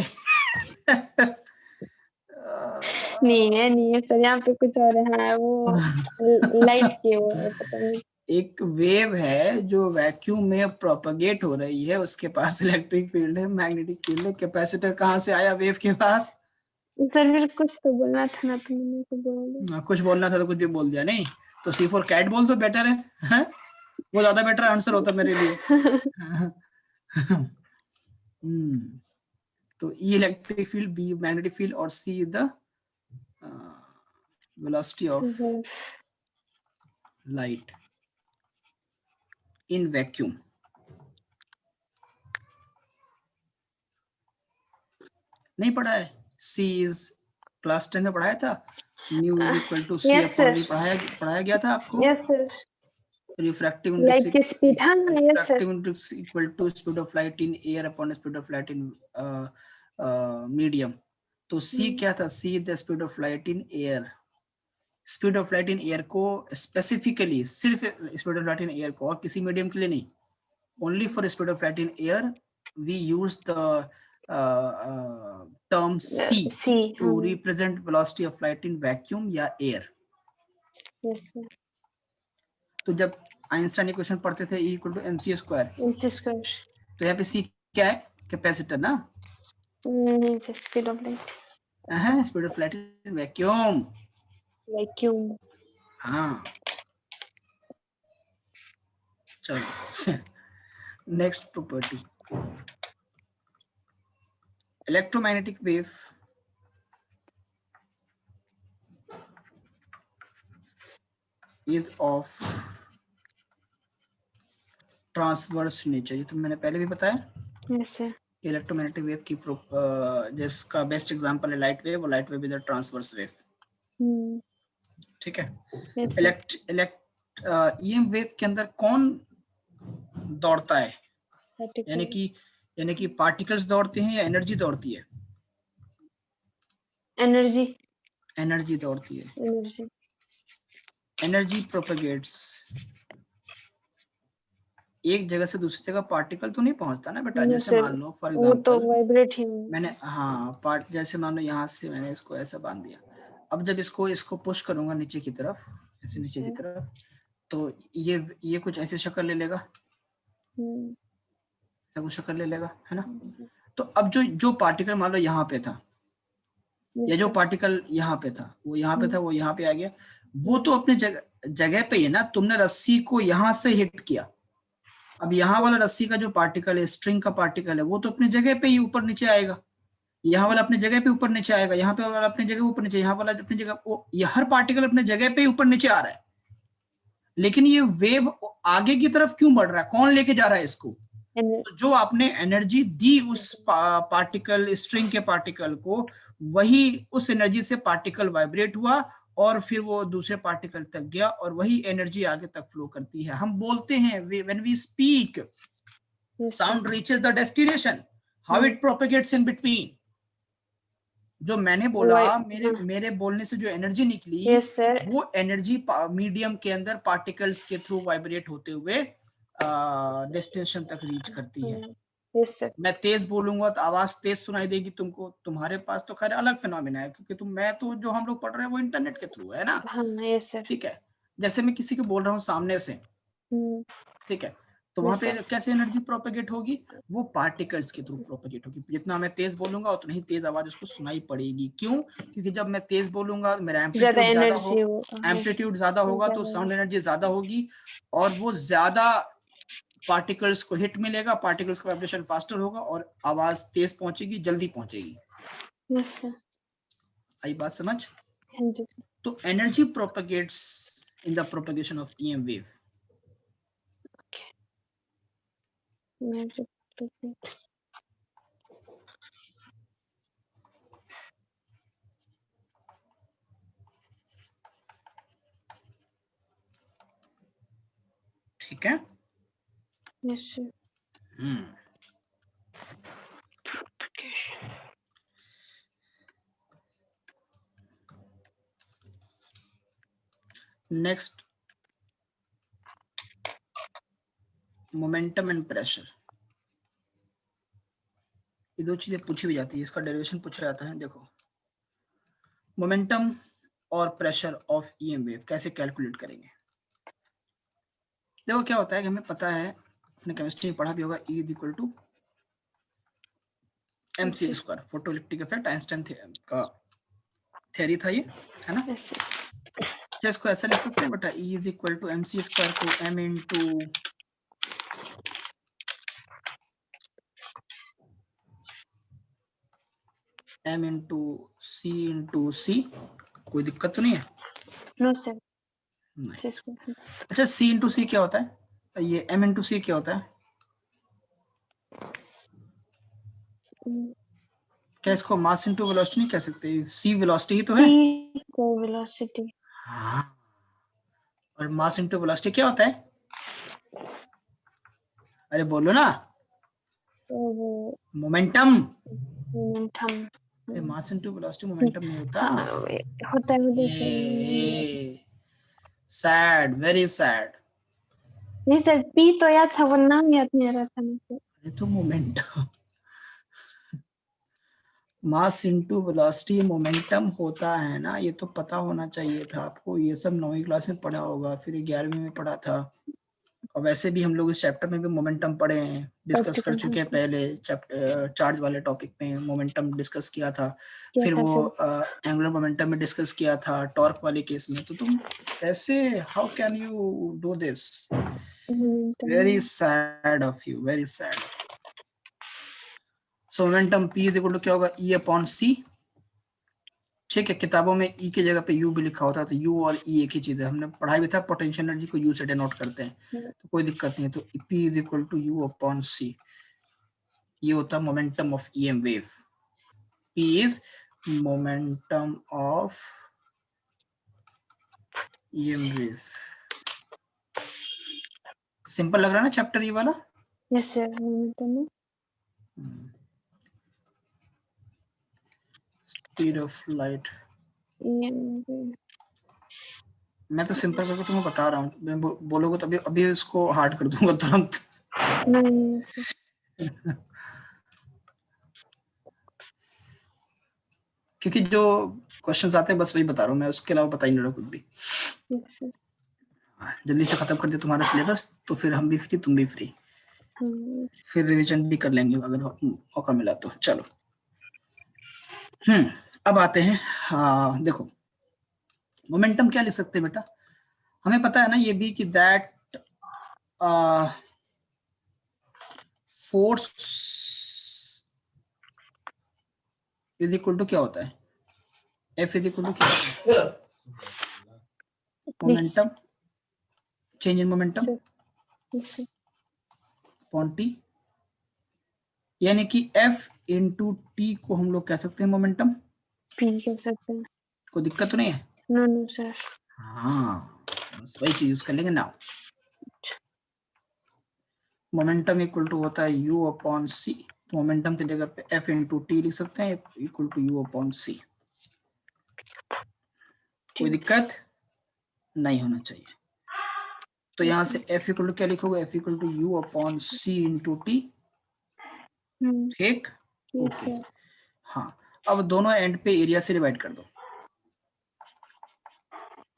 नहीं है सर. यहाँ पे कुछ और है. हाँ वो लाइट की वो है, पता नहीं.
एक वेव है जो वैक्यूम में प्रोपगेट हो रही है, उसके पास इलेक्ट्रिक फील्ड है, मैग्नेटिक फील्ड है। कैपेसिटर कहाँ से आया वेव के पास?
सर फिर कुछ तो बोलना था ना, तो मैंने तो बोल दिया।
कुछ बोलना था तो कुछ भी बोल दिया। नहीं तो सी फॉर कैट बोल दो, बेटर है, हैं? वो ज्यादा बेटर आंसर होता मेरे लिए। हम्म, तो E electric field, B magnetic field, और C the velocity of
sir,
light in vacuum. नहीं पढ़ा है? सी इज, क्लास 10 में पढ़ाया था, mu is equal to C
yes
upon
sir,
V, पढ़ाया गया था आपको।
यस सर,
रिफ्रैक्टिव
लाइट की स्पीड, हाँ yes sir.
Refractive index equal to speed of light in air upon speed of light in medium. तो C क्या था? C the speed of light in air. Speed of light in air को specifically, सिर्फ speed of light in air को, और किसी medium के लिए नहीं, only for speed of light in air we use the term c
C,
to represent velocity of light in vacuum या air।
यस सर,
तो जब आइंस्टाइन इक्वेशन पढ़ते थे, E equal to mc square,
inch square,
तो यहाँ पे c क्या है? कैपेसिटर ना,
नहीं sir, speed of light,
speed of light in vacuum.
Vacuum.
हाँ, चलो next property, electromagnetic wave is of transverse nature. ये तो मैंने पहले भी बताया।
यस सर,
इलेक्ट्रोमैग्नेटिक वेव की जिसका बेस्ट एग्जांपल है लाइट वेव, और light wave is a transverse wave. ठीक है।
यस सर,
ईएम वेव के अंदर कौन दौड़ता है?
पार्टिकल,
यानी कि पार्टिकल्स दौड़ते हैं या एनर्जी दौड़ती है?
एनर्जी,
एनर्जी दौड़ती है।
एनर्जी,
एनर्जी प्रोपेगेट्स, एक जगह से दूसरी जगह पार्टिकल तो नहीं पहुंचता ना बेटा।
नो
जैसे
सर,
मान लो फॉर
वो तो
एग्जांपल,
वाइब्रेट ही,
मैंने, हाँ पार्ट, जैसे मान लो यहाँ से मैंने इसको ऐसा बांध दिया, अब जब इसको पुश करूंगा नीचे की तरफ, ऐसे नीचे की तरफ, तो ये कुछ ऐसी शक्ल ले लेगा, ऐसा कुछ शक्ल ले लेगा, है ना। तो अब जो पार्टिकल मान लो यहाँ पे था, या जो पार्टिकल यहाँ पे था, वो यहाँ पे था, वो यहाँ पे आ गया, वो तो अपने जगह पे ही है ना। तुमने रस्सी को यहाँ से हिट किया, अब यहाँ वाला रस्सी का जो पार्टिकल है, स्ट्रिंग का पार्टिकल है, वो तो अपनी जगह पे ही ऊपर नीचे आएगा। यहाँ वाला अपनी जगह पे ऊपर नीचे आएगा, यहाँ पे वाला अपनी जगह ऊपर नीचे, यहाँ वाला अपनी जगह, ये हर पार्टिकल अपने जगह पे ही ऊपर नीचे आ रहा है। लेकिन ये वेव आगे की तरफ क्यों बढ़ रहा है? कौन लेके जा रहा है इसको? तो जो आपने एनर्जी दी उस पार्टिकल, स्ट्रिंग के पार्टिकल को, वही उस एनर्जी से पार्टिकल वाइब्रेट हुआ और फिर वो दूसरे पार्टिकल तक गया, और वही एनर्जी आगे तक फ्लो करती है। हम बोलते हैं when we speak, sound reaches the destination, how it propagates in between. जो मैंने बोला, मेरे बोलने से जो एनर्जी निकली,
yes,
वो एनर्जी मीडियम के अंदर पार्टिकल्स के थ्रू वाइब्रेट होते हुए डेस्टिनेशन तक रीच करती है।
yes, sir.
मैं तेज बोलूंगा तो आवाज तेज सुनाई देगी तुमको, तुम्हारे पास तो खैर अलग फिनोमिना है, क्योंकि मैं तो जो हम लोग पढ़ रहे हैं वो इंटरनेट के थ्रू है ना।
yes, sir.
ठीक है। जैसे मैं किसी को बोल रहा हूँ सामने से, ठीक है, तो वहां पे कैसे एनर्जी प्रोपेगेट होगी? वो पार्टिकल्स के थ्रू प्रोपेगेट होगी। जितना मैं तेज बोलूंगा उतनी ही तेज आवाज उसको सुनाई पड़ेगी। क्यों? क्योंकि जब मैं तेज बोलूंगा मेरा एम्पलीट्यूड ज्यादा होगा, तो साउंड एनर्जी ज्यादा होगी, और वो ज्यादा पार्टिकल्स को हिट मिलेगा, पार्टिकल्स का वाइब्रेशन फास्टर होगा, और आवाज तेज पहुंचेगी, जल्दी पहुंचेगी। आई बात समझ? तो energy propagates in the propagation of EM wave. ठीक है। Next, momentum and pressure. ये दो चीजें पूछी भी जाती है, इसका डेरिवेशन पूछा जाता है। देखो, मोमेंटम और प्रेशर ऑफ ईएम वेव कैसे कैलकुलेट करेंगे? देखो क्या होता है कि हमें पता है, अपने केमिस्ट्री में पढ़ा भी होगा, E is equal to mc square, photo electric effect, Einstein का थ्योरी था ये, है ना।
Yes, sir.
क्या इसको ऐसा लिख सकते हैं बेटा, E is equal to mc square को m इंटू c, कोई दिक्कत तो नहीं है?
No, sir.
नहीं।
This is good.
अच्छा, c इंटू सी क्या होता है, ये m इंटू सी क्या होता है? क्या इसको मास इंटू वेलोसिटी नहीं कह सकते? c वेलोसिटी ही तो है।
P को velocity.
हाँ, और मास इंटू वेलोसिटी क्या होता है? अरे बोलो ना,
और
momentum.
momentum.
Mass into velocity momentum नहीं होता।
हाँ, होता है
सैड, वेरी सैड।
नहीं सर, P तो याद था, वो नाम याद नहीं आ रहा था मुझे।
ये तो momentum, mass into velocity momentum होता है ना, ये तो पता होना चाहिए था आपको, ये सब 9वीं क्लास में पढ़ा होगा, फिर 11वीं में पढ़ा था, और वैसे भी हम लोग इस चैप्टर में भी मोमेंटम पढ़े हैं, डिस्कस कर चुके हैं पहले चैप्टर, चार्ज वाले टॉपिक में मोमेंटम डिस्कस किया था, फिर वो एंगुलर मोमेंटम में डिस्कस किया था टॉर्क वाले केस में। तो तुम कैसे, how can you do this, very sad of you, very sad. So momentum P is equal to क्या होगा, E अपॉन C। ठीक है, किताबों में E की जगह पे U भी लिखा होता है, तो U और E एक ही चीज है, हमने पढ़ाई भी था, पोटेंशियल एनर्जी को U से डिनोट करते हैं, तो कोई दिक्कत नहीं है। तो P is equal to U upon C, ये होता है momentum of EM wave. P is momentum of EM wave. Simple लग रहा है ना चैप्टर ये वाला?
Yes sir, momentum.
Speed of light, मैं तो सिंपल करके तुम्हें बता रहा हूँ, मैं बोलोगे तो अभी अभी इसको हार्ड कर दूंगा तुरंत। क्योंकि जो क्वेश्चंस आते हैं बस वही बता रहा हूँ मैं, उसके अलावा बता ही नहीं रहा कुछ भी। जल्दी से खत्म कर दे तुम्हारा सिलेबस, तो फिर हम भी फ्री, तुम भी फ्री, फिर रिवीजन भी कर लेंगे अगर मौका मिला तो। चलो, अब आते हैं, देखो मोमेंटम क्या लिख सकते हैं बेटा, हमें पता है ना ये भी कि that force is equal to क्या होता है, F इज इक्वल टू क्या होता है, momentum, change in momentum upon T, यानी कि F इंटू टी को हम लोग कह सकते हैं मोमेंटम।
P कह सकते हैं।
कोई दिक्कत तो नहीं है?
No no sir.
हाँ, बस वही चीज यूज कर लेंगे नाउ। मोमेंटम इक्वल टू होता है U अपॉन सी, मोमेंटम की जगह पे F इंटू टी लिख सकते हैं, इक्वल टू U अपॉन सी। कोई दिक्कत नहीं होना चाहिए। तो यहाँ से F इक्वल टू क्या लिखोगे, F equal to U upon C into T. ठीक, ओके। हाँ, अब दोनों एंड पे एरिया से डिवाइड कर दो,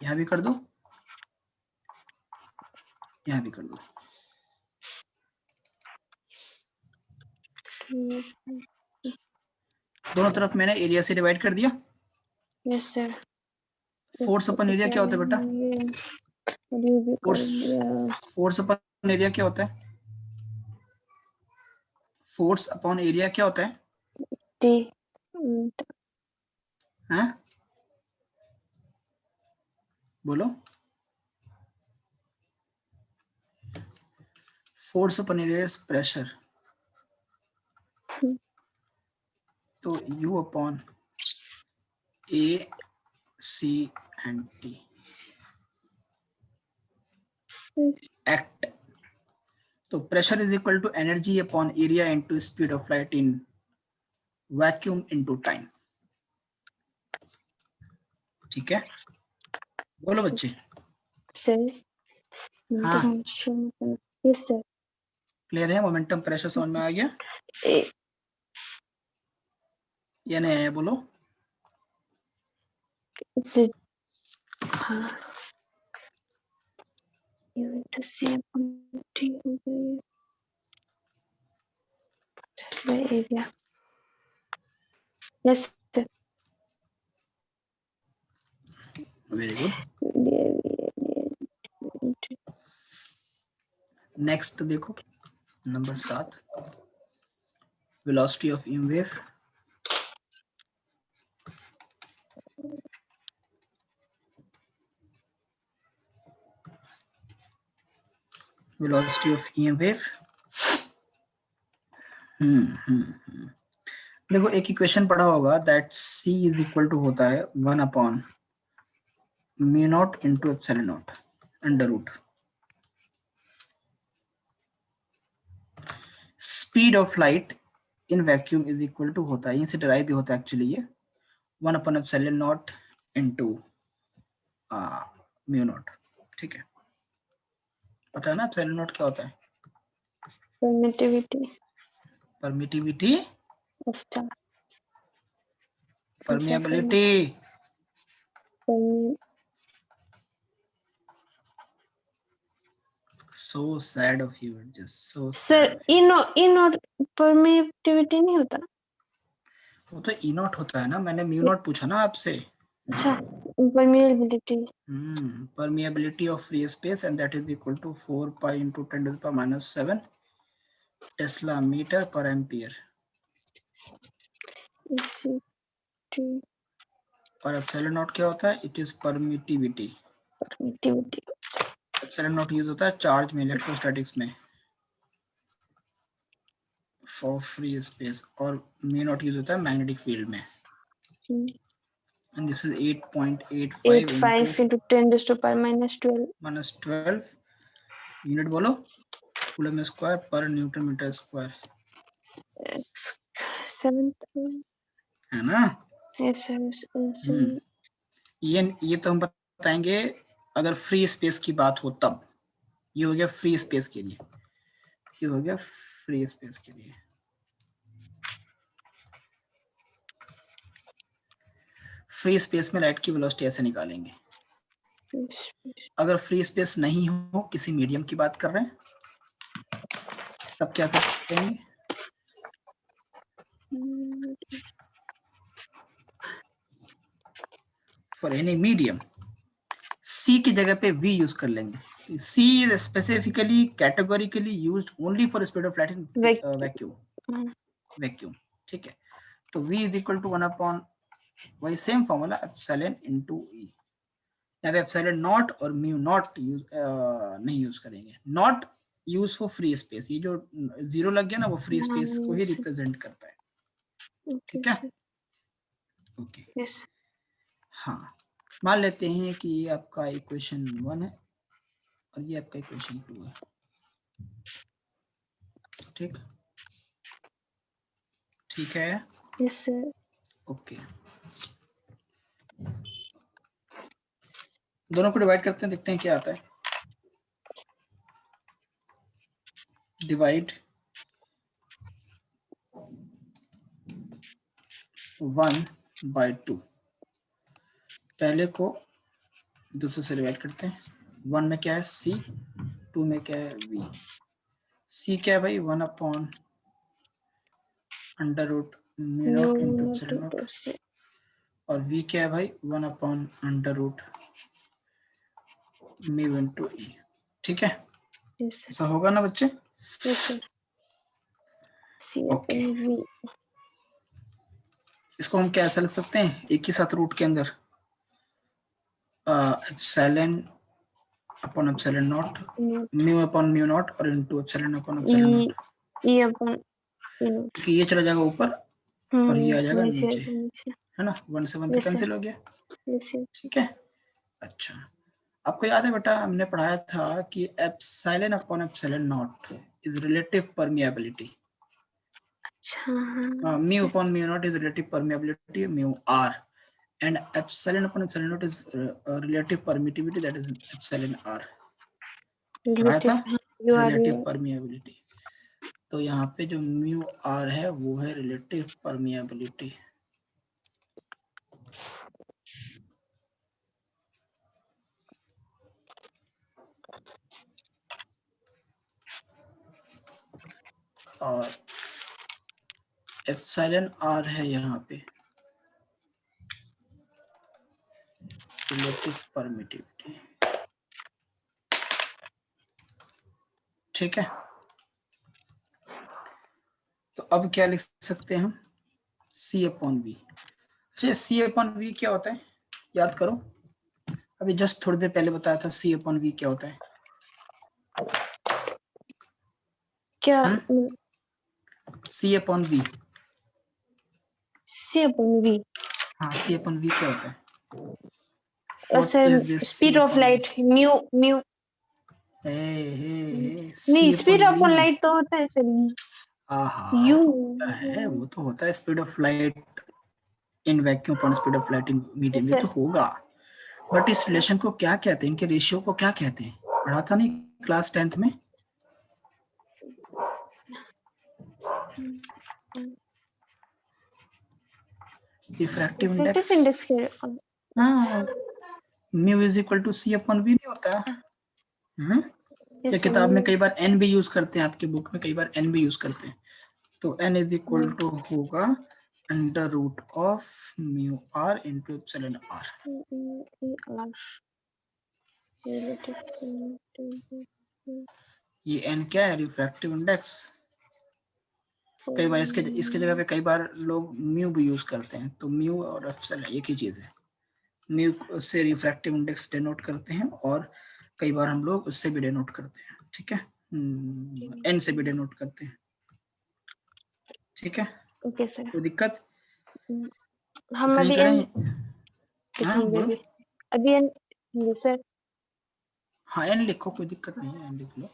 यहाँ भी कर दो, यहाँ भी कर दो। दोनों तरफ मैंने एरिया से डिवाइड कर दिया।
Yes sir.
फोर्स अपन एरिया क्या होता है बेटा, फोर्स अपन एरिया क्या होता है, फोर्स अपॉन एरिया क्या होता है?
टी।
हाँ बोलो, force upon area is pressure, तो U अपॉन A C and T act. तो pressure is equal to energy upon area into speed of light in vacuum into time. ठीक है, बोलो बच्चे।
सर।
हाँ,
यस सर।
क्लियर है, मोमेंटम प्रेशर समझ में आ गया या नहीं आया, बोलो।
हाँ। to say by area. Yes, sir.
Very good. Next देखो number 7, velocity of EM wave. Velocity of EM wave. देखो एक इक्वेशन पढ़ा होगा that c is equal to होता है 1 upon mu not into epsilon not under root speed of light in vacuum is equal to होता है, इनसे derive भी होता है एक्चुअली ये 1 upon epsilon not into mu naught. ठीक है, पता है ना एप्सिलॉन नॉट क्या होता है?
Permittivity
permittivity,
of charge.
Permeability, so sad of you, just so
sir
sad।
E not permittivity नहीं होता?
वो तो ई नॉट होता है ना, मैंने म्यू नॉट पूछा ना आपसे।
अच्छा, permeability.
permeability of free space and that is equal to 4 pi into 10 to the power minus 7 Tesla meter per ampere। और एप्सिलॉन नॉट क्या होता है? It is permittivity. Epsilon not use होता है चार्ज में, इलेक्ट्रोस्टैटिक्स में फॉर फ्री स्पेस, और mu not use होता है मैग्नेटिक फील्ड में। and this is 8.85
into 10 to the power minus 12
unit बोलो, कूलम स्क्वायर पर न्यूटन मीटर स्क्वायर,
7
है ना?
yes,
ये तो हम बताएंगे अगर फ्री स्पेस की बात हो तब। ये हो गया फ्री स्पेस के लिए, ये हो गया फ्री स्पेस के लिए। फ्री स्पेस में लाइट की वेलोसिटी ऐसे निकालेंगे। अगर फ्री स्पेस नहीं हो, किसी मीडियम की बात कर रहे हैं, तब क्या करेंगे? फॉर एनी मीडियम C की जगह पे V यूज कर लेंगे। C is specifically categorically used only for speed of light in vacuum. ठीक है, तो V is equal to 1 upon वही same formula epsilon into E। यहाँ पे एप्सिलॉन नॉट और म्यू नॉट यूज नहीं यूज करेंगे। Not use for free space, ये जो जीरो लग गया ना वो फ्री स्पेस को ही रिप्रेजेंट करता है। ठीक है, ओके। हाँ, मान लेते हैं कि ये आपका इक्वेशन 1 है और ये आपका इक्वेशन 2 है। ठीक, ठीक है,
yes sir,
ओके। दोनों को डिवाइड करते हैं, देखते हैं क्या आता है। डिवाइड 1/2, पहले को दूसरे से डिवाइड करते हैं। 1 में क्या है C, 2 में क्या है V। C क्या है भाई? 1 upon under root mu not into epsilon not, और V क्या है भाई? 1 upon under root mu into E। ठीक है, ऐसा होगा ना बच्चे? ओके, इसको हम क्या ऐसा लिख सकते हैं एक ही साथ रूट के अंदर, epsilon upon epsilon not, mu upon mu not और into epsilon upon epsilon not,
E upon
क्योंकि ये चला जाएगा ऊपर और ये आ जाएगा नीचे, है ना? 1 से 1 तो कैंसिल हो गया। ठीक है, अच्छा, आपको याद है बेटा हमने पढ़ाया था कि epsilon upon epsilon naught is relative permeability. Mu upon mu naught is relative permeability mu R, and epsilon upon epsilon naught is relative permittivity, that is epsilon r। पढ़ाया था रिलेटिव परमिएबिलिटी। तो यहाँ पे जो म्यू आर है वो है relative permeability. और एप्सिलॉन आर है यहाँ पे रिलेटिव परमिटिविटी, ठीक है। तो अब क्या लिख सकते हैं हम, C अपॉन वी। अच्छा, C अपॉन वी क्या होता है याद करो, अभी जस्ट थोड़ी देर पहले बताया था C अपॉन वी क्या होता है।
क्या
C upon V,
C upon V?
हाँ C अपॉन वी क्या होता है?
और sir speed of light mu नहीं, स्पीड अपॉन लाइट तो होता है सर यू।
है, वो तो होता है speed of light in vacuum upon speed of light in medium, ये तो होगा। बट इस रिलेशन को क्या कहते हैं, इनके रेशियो को क्या कहते हैं, पढ़ा था नहीं क्लास 10th में? Refractive index. हाँ, mu is equal to C upon V नहीं होता है? ये किताब में कई बार n भी यूज करते हैं, आपके बुक में कई बार n भी यूज करते हैं। तो n इज इक्वल टू होगा under root of mu R into epsilon R. ये n क्या है, रिफ्रैक्टिव इंडेक्स। कई बार इसके जगह पे कई बार लोग म्यू भी यूज करते हैं, तो म्यू और एप्सिलॉन एक ही चीज है। म्यू से रिफ्रैक्टिव इंडेक्स डिनोट करते हैं और कई बार हम लोग उससे भी डिनोट करते हैं, ठीक है, n से भी डिनोट करते हैं, ठीक है।
ओके सर,
कोई दिक्कत?
हम अभी
करें? हाँ
लिखेंगे
बोलो।
अभी एन सर।
हाँ n लिखो, कोई दिक्कत नहीं है, n लिख लो,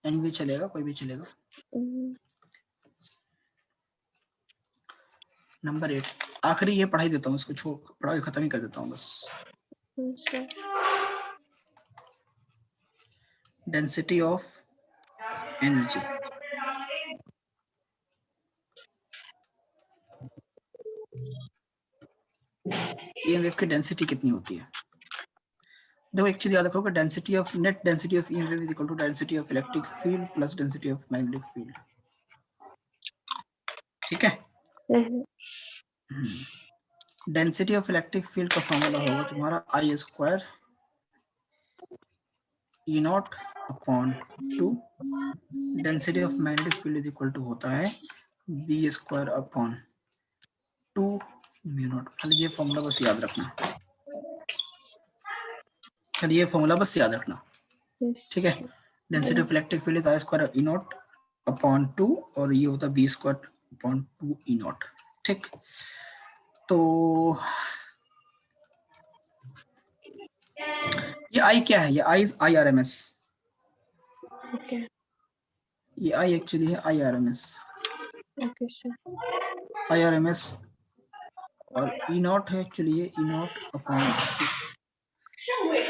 n भी चलेगा, कोई भी चलेगा। नंबर 8, आखिरी ये पढ़ाई देता हूँ, इसको छोड़ पढ़ाई खत्म ही कर देता हूँ बस। डेंसिटी ऑफ एनर्जी, ईएमएफ की डेंसिटी कितनी होती है? देखो एक चीज याद रखो, density of net density of EMF is equal to density of electric field plus density of magnetic field, ठीक है। डेंसिटी ऑफ इलेक्ट्रिक फील्ड का फॉर्मूला होगा तुम्हारा I square E naught upon 2, density of magnetic field is equal to होता है B square upon 2 mu naught. खाली ये formula बस याद रखना, खाली ये फॉर्मूला बस याद रखना, ठीक है। Density of electric field is I square E naught upon 2 और ये होता है B square upon 2 E not, ठीक। तो ये I क्या है, ये I इज IRMS, ये I एक्चुअली है IRMS, IRMS, और E नॉट है एक्चुअली ये E नॉट अपॉन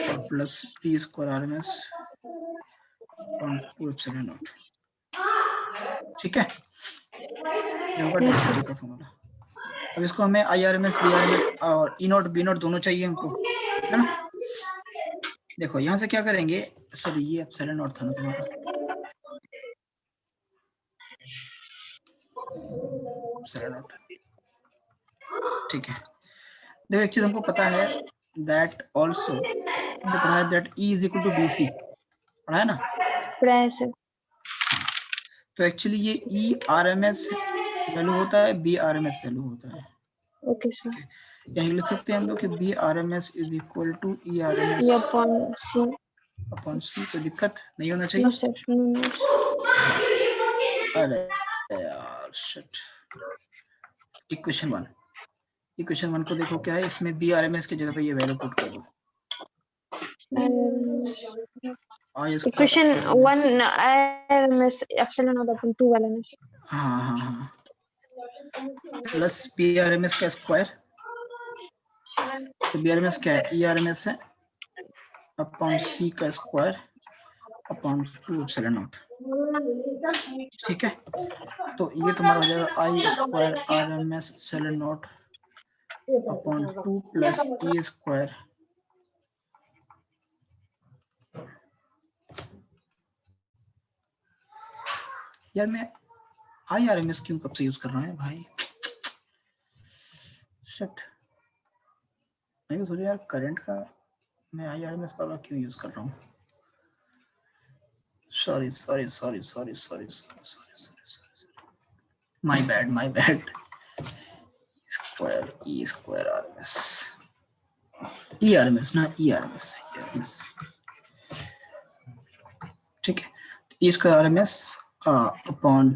और plus P square RMS upon 2 epsilon not, ठीक है। ये होगा डेंसिटी का फॉर्मूला। अब इसको हमें IRMS BRMS और E नॉट B नॉट दोनों चाहिए हमको, है ना। देखो यहाँ से क्या करेंगे, सॉरी ये एप्सिलॉन नॉट था ना तुम्हारा, एप्सिलॉन नॉट, ठीक है। देखो एक चीज हमको पता है, दैट आल्सो हमने पढ़ा है that E is equal to BC, पढ़ा है ना। तो एक्चुअली ये E RMS वैल्यू होता है, B RMS वैल्यू होता है,
ओके सर।
यहाँ लिख सकते हैं हम लोग कि B RMS is equal to E RMS upon C। कोई दिक्कत नहीं होना चाहिए। अरे यार शिट, इक्वेशन 1 को देखो क्या है, इसमें B RMS की जगह पे ये वैल्यू पुट कर दो,
equation 1 RMS epsilon not upon 2 वाला ना सर।
हाँ प्लस BRMS का स्क्वायर, तो BRMS क्या है, ERMS है अपॉन C का स्क्वायर अपॉन 2 एप्सिलॉन नॉट, ठीक है। तो ये तुम्हारा हो जाएगा I square RMS epsilon not upon 2 plus E square यार मैं IRMS क्यों कब से यूज कर रहा है भाई? शिट, मैं भी सोचा यार करंट का मैं IRMS वाला क्यों यूज कर रहा हूँ. Sorry. My bad. Square E square RMS. ERMS ना ERMS. ठीक है. E square RMS upon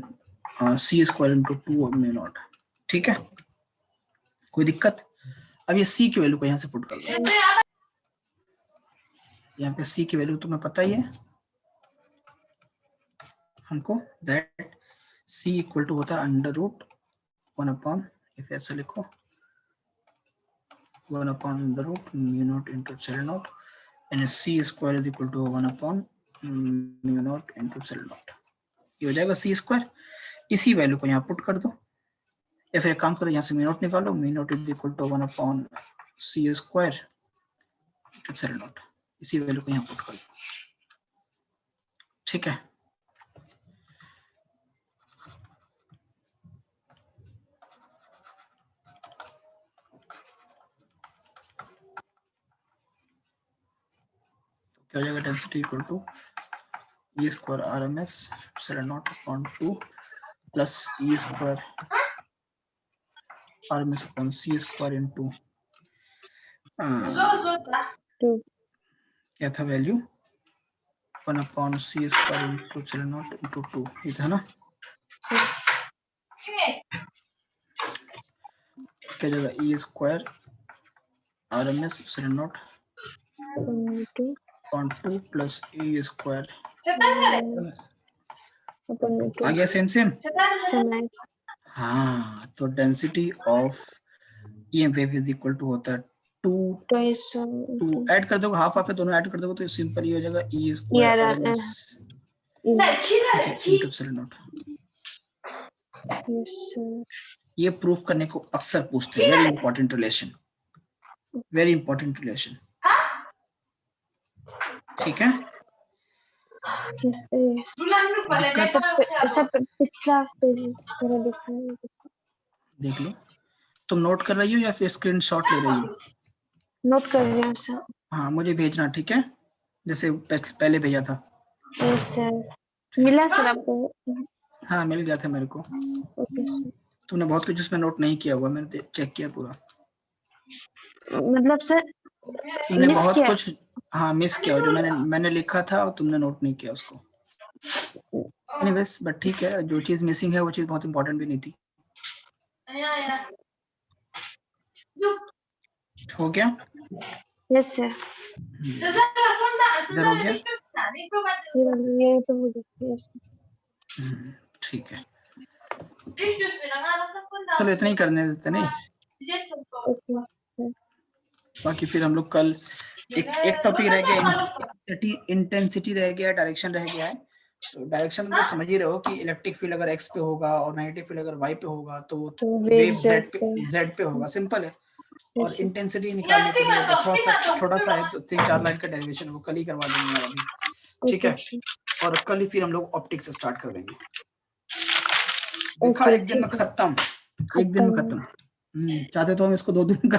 C square into 2 mu not. ठीक है, कोई दिक्कत? अब ये C की वैल्यू को यहाँ से पुट कर दो. यहाँ पे C की वैल्यू तुम्हें पता ही है हमको, दैट C इक्वल टू होता है अंडर रूट 1 अपॉन, इफ ऐसे लिखो 1 upon under root mu not into epsilon naught, and C square is equal to 1 upon mu not into epsilon naught. ये हो जाएगा C स्क्वायर. इसी वैल्यू को यहाँ पुट कर दो, या फिर एक काम करो यहाँ से म्यू नॉट निकालो. Mu naught is equal to 1 upon C square epsilon naught. इसी वैल्यू को यहाँ पुट कर दो. ठीक है, क्या हो जाएगा? Density equal to E square RMS epsilon not upon 2 plus E square RMS upon C square into क्या था value? 1 upon C square into epsilon not into 2. ये था ना? क्या जाएगा? E square RMS epsilon not upon 2 plus E square. आ गया same. हाँ, तो density of EM wave is equal to होता है 2 ऐड कर दोगे, हाफ हाफ है दोनों ऐड कर दोगे तो सिंपल ये हो जाएगा E square RMS into epsilon naught. ये प्रूफ करने को अक्सर पूछते हैं. Very important relation. ठीक है,
पिछला पेज
देख लो. तुम नोट कर रही हो या फिर स्क्रीनशॉट ले रही हो?
नोट कर रही हूँ सर.
हाँ, मुझे भेजना. ठीक है, जैसे पहले भेजा था.
सर मिला सर आपको?
हाँ, मिल गया था मेरे को. तुमने बहुत कुछ उसमें नोट नहीं किया हुआ, मैंने चेक किया पूरा.
मतलब सर
तुमने बहुत कुछ हाँ मिस किया, जो मैंने लिखा था और तुमने नोट नहीं किया उसको. एनीवेज, बट ठीक है, जो चीज मिसिंग है वो चीज बहुत इंपॉर्टेंट भी नहीं थी. हो गया?
Yes sir.
इधर हो गया?
ये तो हो गया. यस.
ठीक है, चलो इतना ही करने देते. नहीं, बाकी फिर हम लोग कल एक टॉपिक रह गया, इंटेंसिटी रह गया, डायरेक्शन रह गया है. तो डायरेक्शन में समझ ही रहे हो कि इलेक्ट्रिक फील्ड अगर x पे होगा और मैग्नेटिक फील्ड अगर y पे होगा तो वेव z पे होगा. सिंपल है. और इंटेंसिटी निकालने के लिए थोड़ा सा छोटा सा है, तो 3-4 लाइन का डेरिवेशन वो कल ही करवा देंगे अभी. ठीक है, और कल ही फिर हम लोग ऑप्टिक्स स्टार्ट कर देंगे. देखा, एक दिन में खत्म. चाहते तो हम इसको 2 दिन